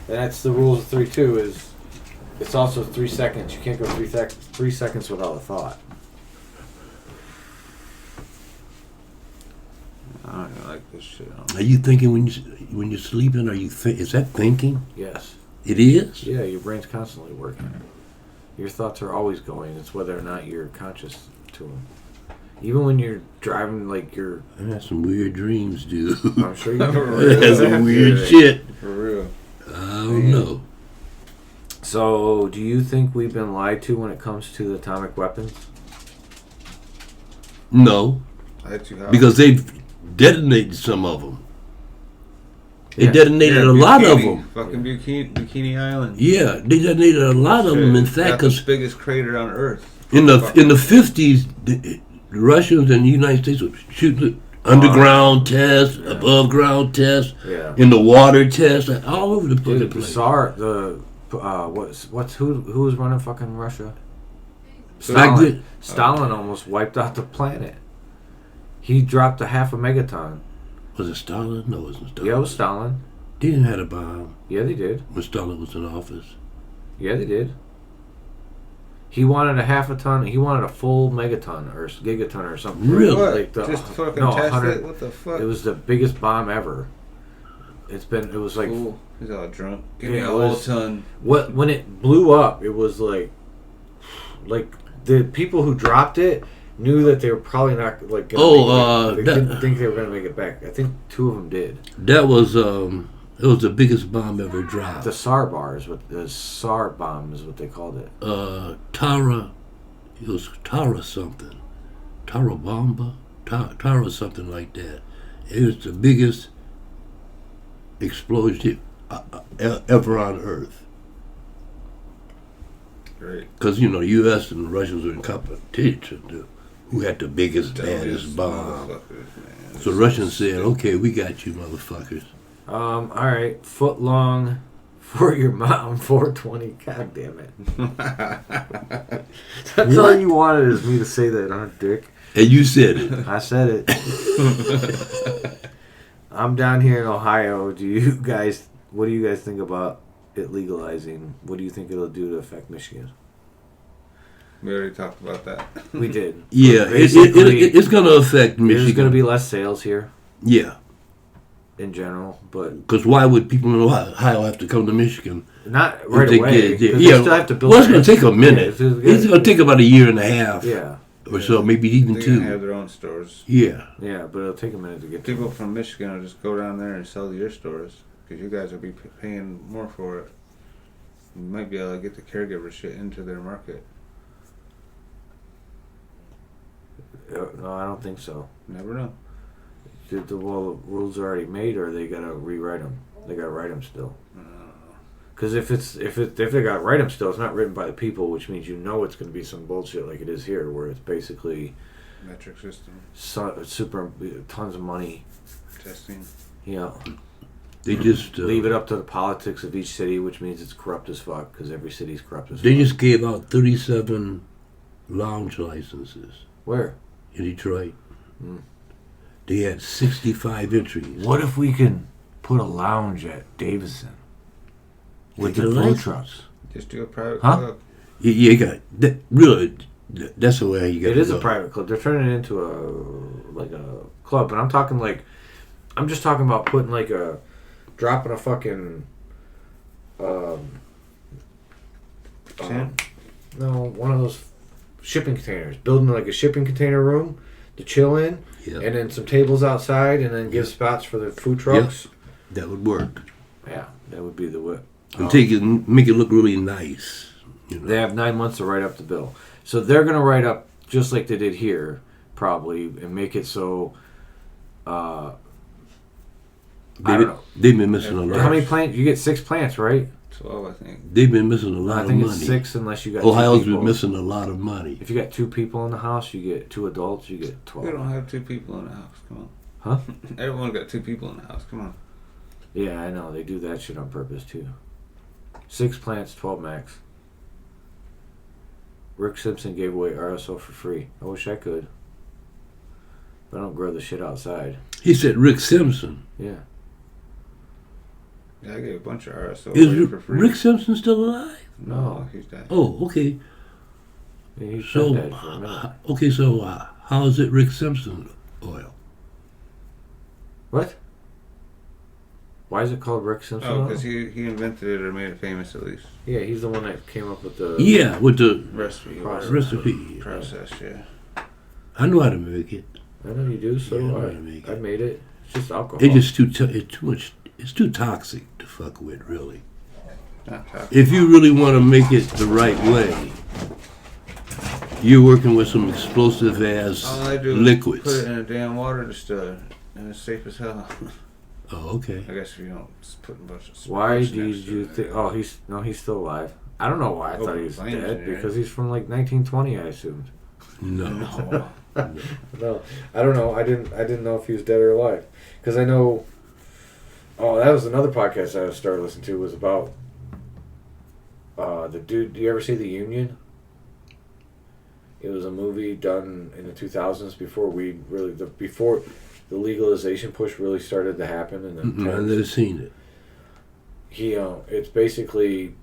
And that's the rules of 3 too. Is it's also 3 seconds. You can't go 3 seconds without a thought. I don't even like this shit. Are you thinking when you're sleeping? Is that thinking? Yes. It is. Yeah, your brain's constantly working. Your thoughts are always going. It's whether or not you're conscious to them. Even when you're driving, like you're. I have some weird dreams, dude. I'm sure you That's some weird shit. For real. I don't know. So, do you think we've been lied to when it comes to the atomic weapons? No, because they've detonated some of them. They detonated a lot of them. Fucking Bikini Island. Yeah, they detonated a lot of them. In fact, the because biggest crater on Earth. in the 50s, the Russians and the United States were shooting underground tests, above ground tests, in the water tests, all over the place. Dude, who was running fucking Russia? Stalin. Stalin almost wiped out the planet. He dropped a half a megaton. Was it Stalin? No, it wasn't Stalin. Yeah, it was Stalin. They didn't have a bomb. Yeah, they did. When Stalin was in office. Yeah, they did. He wanted a half a ton. He wanted a full megaton or gigaton or something. Really? Like Just fucking test it? What the fuck? It was the biggest bomb ever. It was like. Cool. He's all drunk. Give me a whole ton. When it blew up, it was like the people who dropped it knew that they were probably not like. They didn't think they were gonna make it back. I think 2 of them did. That was it was the biggest bomb ever dropped. The SAR bar is what the SAR bomb is what they called it. Tara, it was Tara something, Tara Bomba, Tara something like that. It was the biggest explosion ever on Earth. Great. Because the U.S. and the Russians were in competition to who had the biggest, baddest bomb. So the Russians said, "Okay, we got you, motherfuckers." All right, foot long for your mom, 420. God damn it! That's all you wanted is me to say that, huh, Dick? And you said it. I said it. I'm down here in Ohio. What do you guys think about it legalizing? What do you think it'll do to affect Michigan? We already talked about that. We did. Yeah, it's going to affect Michigan. There's going to be less sales here. Yeah. In general, but because why would people in Ohio have to come to Michigan? Not right away. They still have to build. Well, it's going to take a minute. It's going to take about a year and a half. Yeah. Or so, maybe even 2. They have their own stores. Yeah. Yeah, but it'll take a minute to get. People from Michigan will just go down there and sell to your stores because you guys will be paying more for it. You might be able to get the caregiver shit into their market. No, I don't think so. Never know. The rules are already made, or they gotta rewrite them. They gotta write them still. Because if they gotta write them still, it's not written by the people, which means it's going to be some bullshit like it is here, where it's basically metric system, super tons of money, testing. They just leave it up to the politics of each city, which means it's corrupt as fuck. Because every city's corrupt as fuck. They just gave out 37 lounge licenses. Where? In Detroit. They had 65 entries. What if we can put a lounge at Davison with the food trucks? Just do a private club. You got that. Really, that's the way you got. It is a private club. They're turning it into a club, but I'm just talking about putting dropping a fucking one of those shipping containers, building like a shipping container room to chill in. Yep. And then some tables outside, and then give spots for the food trucks. Yep. That would work. Yeah, that would be the way. And make it look really nice. They have 9 months to write up the bill, so they're going to write up just like they did here, probably, and make it so. I don't know. They've been missing a lot. How many plants? You get 6 plants, right? 12, I think. They've been missing a lot of money. I think it's 6 unless you got. Ohio's been missing a lot of money. If you got 2 people in the house, you get 2 adults. You get 12. We don't have 2 people in the house. Come on. Huh? Everyone got 2 people in the house. Come on. Yeah, I know they do that shit on purpose too. 6 plants, 12 max. Rick Simpson gave away RSO for free. I wish I could. But I don't grow the shit outside. He said Rick Simpson. Yeah. Yeah, I gave a bunch of RSO Is away for free. Rick Simpson still alive? No, he's dead. Oh, okay. Yeah, he's So, been dead for a minute. okay, so how is it Rick Simpson oil? What? Why is it called Rick Simpson? Oh, oil? because he invented it or made it famous at least. Yeah, he's the one that came up with the... Yeah, with the Recipe. Process. recipe. Process, yeah. I know how to make it. I know you do, so Yeah, I do know I. how to make I it. made it. It's just alcohol. It's just it's too much. It's too toxic to fuck with, really. Not toxic. If you really want to make it the right way, you're working with some explosive ass All I do is liquids. put it in a damn water distiller, and it's safe as hell. Oh, okay. I guess if you don't just put a bunch of Why spirits did next to you it, think... Oh, he's still alive. I don't know why I Oh, thought he was flames dead. in there. Because he's from like 1920, I assumed. No. No. No, I don't know. I didn't know if he was dead or alive. Because I know... Oh, that was another podcast I started listening to. Was about... the dude... Do you ever see The Union? It was a movie done in the 2000s before weed really... Before the legalization push really started to happen. And then I've never seen it. it's basically...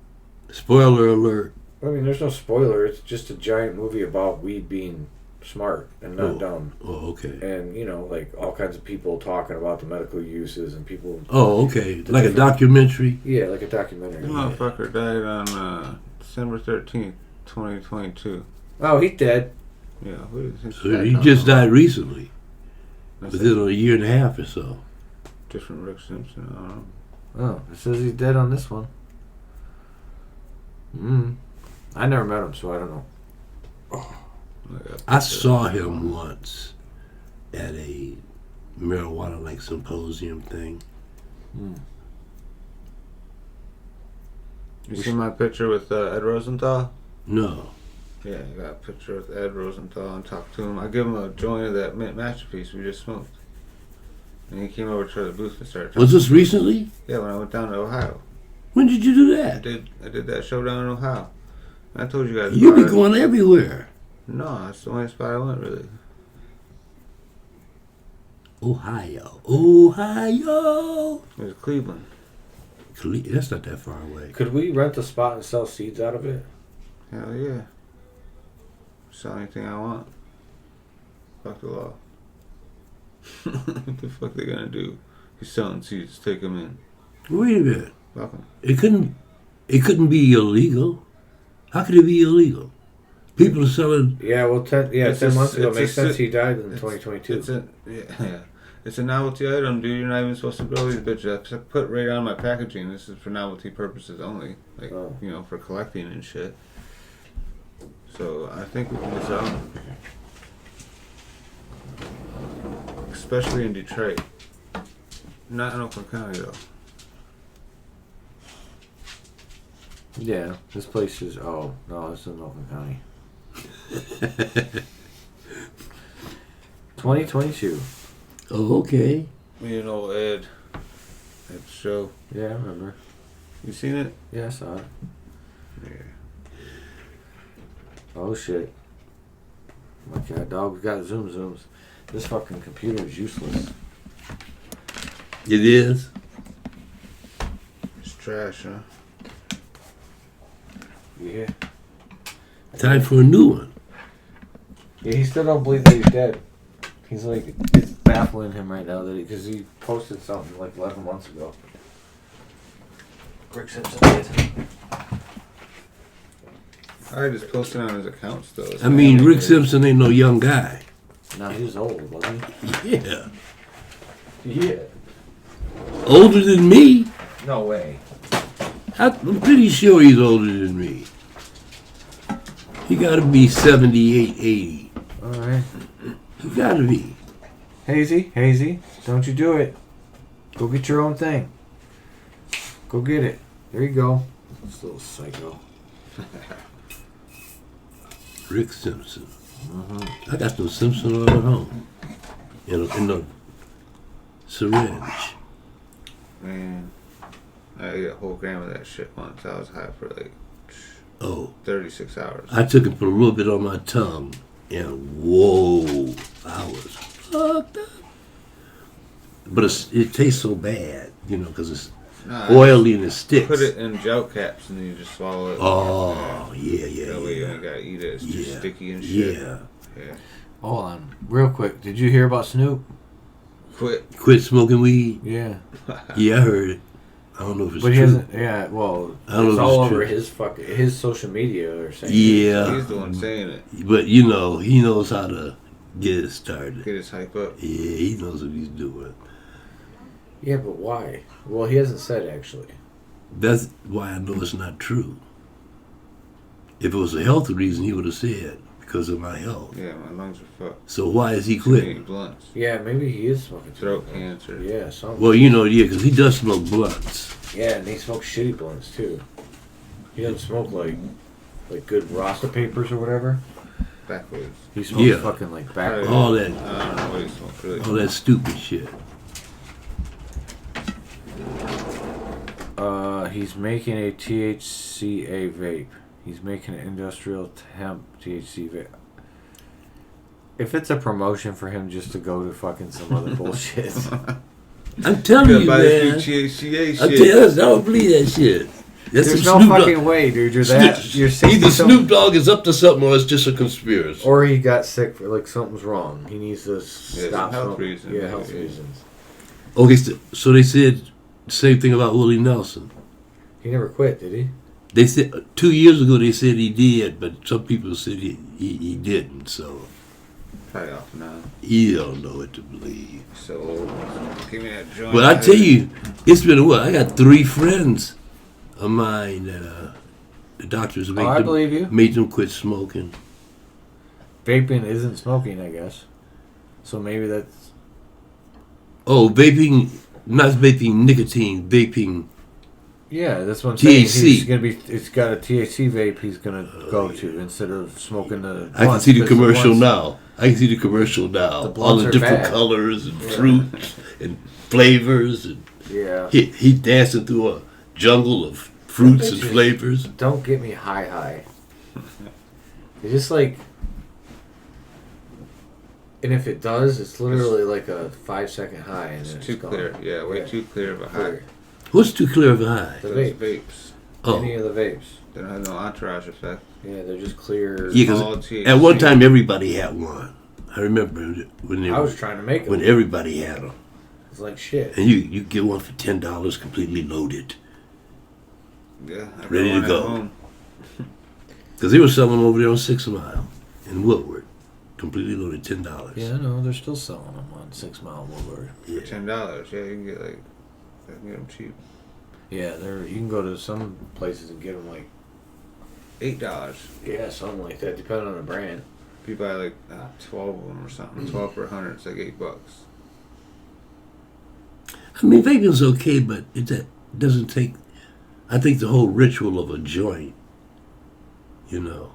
Spoiler alert. I mean, there's no spoiler. It's just a giant movie about weed being smart and not dumb. Oh, okay. And, like all kinds of people talking about the medical uses and people... Oh, okay. Like a documentary? Yeah, like a documentary. The motherfucker died on December 13th, 2022. Oh, he's dead. Yeah, who is So he just died recently. That's Within a year and a half or so. different Rick Simpson. I don't know. Oh, it says he's dead on this one. I never met him, so I don't know. I saw him once at a marijuana like symposium thing. You see my picture with Ed Rosenthal? No. Yeah, I got a picture with Ed Rosenthal and talked to him. I give him a joint of that mint masterpiece we just smoked. And he came over to the booth and started talking. Was this recently? Yeah, when I went down to Ohio. When did you do I that? did that show down in Ohio. I told you guys You about be it. going everywhere. No, that's the only spot I went, really. Ohio. It was Cleveland. That's not that far away. Could we rent a spot and sell seeds out of it? Hell yeah. Sell anything I want. Fuck the law. What the fuck they gonna do? He's selling seeds. Take them in. Wait a minute. Fuck 'em. It couldn't be illegal. How could it be illegal? People are selling. Yeah, well, 10 months ago it's makes a sense. si- He died in 2022. Yeah. It's a novelty item, dude. You're not even supposed to grow these bitches. I put right on my packaging. This is for novelty purposes only. Like, for collecting and shit. So I think we can sell them. Especially in Detroit. Not in Oakland County, though. Yeah, this place is... Oh, no, it's in Oakland County. 2022. Oh, okay. Me and old Ed at the show. Yeah, I remember. You seen it? Yeah, I saw it. Yeah. Oh, shit. My cat dog's got zooms. This fucking computer is useless. It is. It's trash, huh? Yeah. Time for a new one. Yeah, he still don't believe that he's dead. He's like, it's baffling him right now that because he posted something like 11 months ago. Rick Simpson did. I just posted on his account still. I mean, Rick Simpson ain't no young guy. No, he was old, wasn't he? Yeah. Yeah. Older than me. No way. I'm pretty sure he's older than me. He gotta be 78, 80. Alright. He gotta be. Hazy, don't you do it. Go get your own thing. Go get it. There you go. This little psycho. Rick Simpson. I got some Simpson oil at home. In a syringe. Man, I ate a whole gram of that shit once. I was high for like Oh, 36 hours. I took it, put a little bit on my tongue, and whoa, I was fucked up. But it tastes so bad, because it's oily and it sticks. Put it in gel caps and then you just swallow it. Oh, yeah. That way you ain't gotta eat it. It's too sticky and shit. Yeah. Hold on, real quick. Did you hear about Snoop? Quit smoking weed? Yeah. Yeah, I heard it. I don't know if it's But true. he hasn't. Yeah. Well, I don't know it's if all it's over true. his social media or saying. Yeah. He's the one saying it. But, he knows how to get it started. Get his hype up. Yeah, he knows what he's doing. Yeah, but why? Well, he hasn't said actually. That's why I know it's not true. If it was a health reason, he would have said, because of my health. Yeah, my lungs are fucked. So why is he Too many quitting? blunts. Yeah, maybe he is smoking Throat too. cancer. Yeah, something. Well, because he does smoke blunts. Yeah, and he smokes shitty blunts too. He doesn't smoke like good Rasta papers or whatever. Backwards. He smokes fucking like backwards. All that, I don't know what he smoked really. all that stupid shit. He's making a THCA vape. He's making an industrial hemp THC vape. If it's a promotion for him just to go to fucking some other bullshit. I'm telling you, Buy man. this new THCA I shit. tell you, I don't believe that shit. That's There's some no Snoop fucking Dogg. way, dude. You're that. You're 60 Either something- Snoop Dogg is up to something or it's just a conspiracy. Or he got sick for something's wrong. He needs to stop health smoking. reasons, Yeah, maybe. health reasons. Okay, so they said the same thing about Willie Nelson. He never quit, did he? They said 2 years ago they said he did, but some people said he didn't. So Probably off now. you don't know what to believe. So old. Give me that joint. But I tell you, it's been what? I got 3 friends of mine that the doctors I believe you. made them quit smoking. Vaping isn't smoking, I guess. So maybe that's. Oh, vaping, not vaping nicotine, vaping. Yeah, that's what I'm saying. THC. He's gonna be. It's got a THC vape. He's gonna go to instead of smoking the. I can blunts, see the because commercial blunts- now. I can see the commercial now. The All blunts the are different bad. colors and fruits and flavors. And Yeah. he dancing through a jungle of fruits and Bitches. flavors. Don't get me high. It's just like. And if it does, it's literally like a 5-second high, and It's then too gone. clear. Yeah, way too clear of a high. Clear. What's too clear of a high? The Those vape. vapes. Any Oh, of the vapes. They don't have no entourage effect. Yeah, they're just clear. yeah, All because THC. at one time everybody had one. I remember when I was trying to make when them. everybody had them, It's like shit. and you get one for $10, completely loaded, Yeah, I got ready to one at go. home. because they were selling them over there on 6 Mile in Woodward, completely loaded, $10. Yeah, I know. They're still selling them on 6 Mile Boulevard. Yeah. For $10. Yeah, you can get I can get them cheap. Yeah, you can go to some places and get them like $8. yeah, something like that, depending on the brand. If you buy 12 of them or something, 12 for 100, it's like $8. I mean, vaping's okay, but it doesn't take. I think the whole ritual of a joint. No,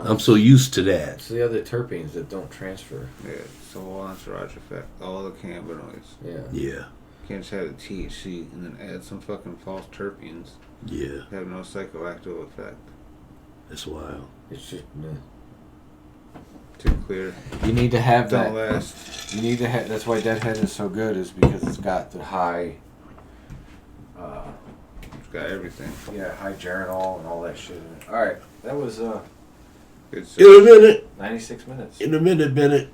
I'm so used to that. it's the other terpenes that don't transfer. Yeah, it's the whole entourage effect. All the cannabinoids. Yeah, Yeah, You can't just have the THC and then add some fucking false terpenes. yeah, Have no psychoactive effect. that's wild. it's just meh. Too clear. You need to have Don't that. last. You need to have. That's why Deadhead is so good, is because it's got the high. It's got everything. Yeah, high Geranol and all that shit in it. All right, that was Good In a minute, 96 minutes. in a minute.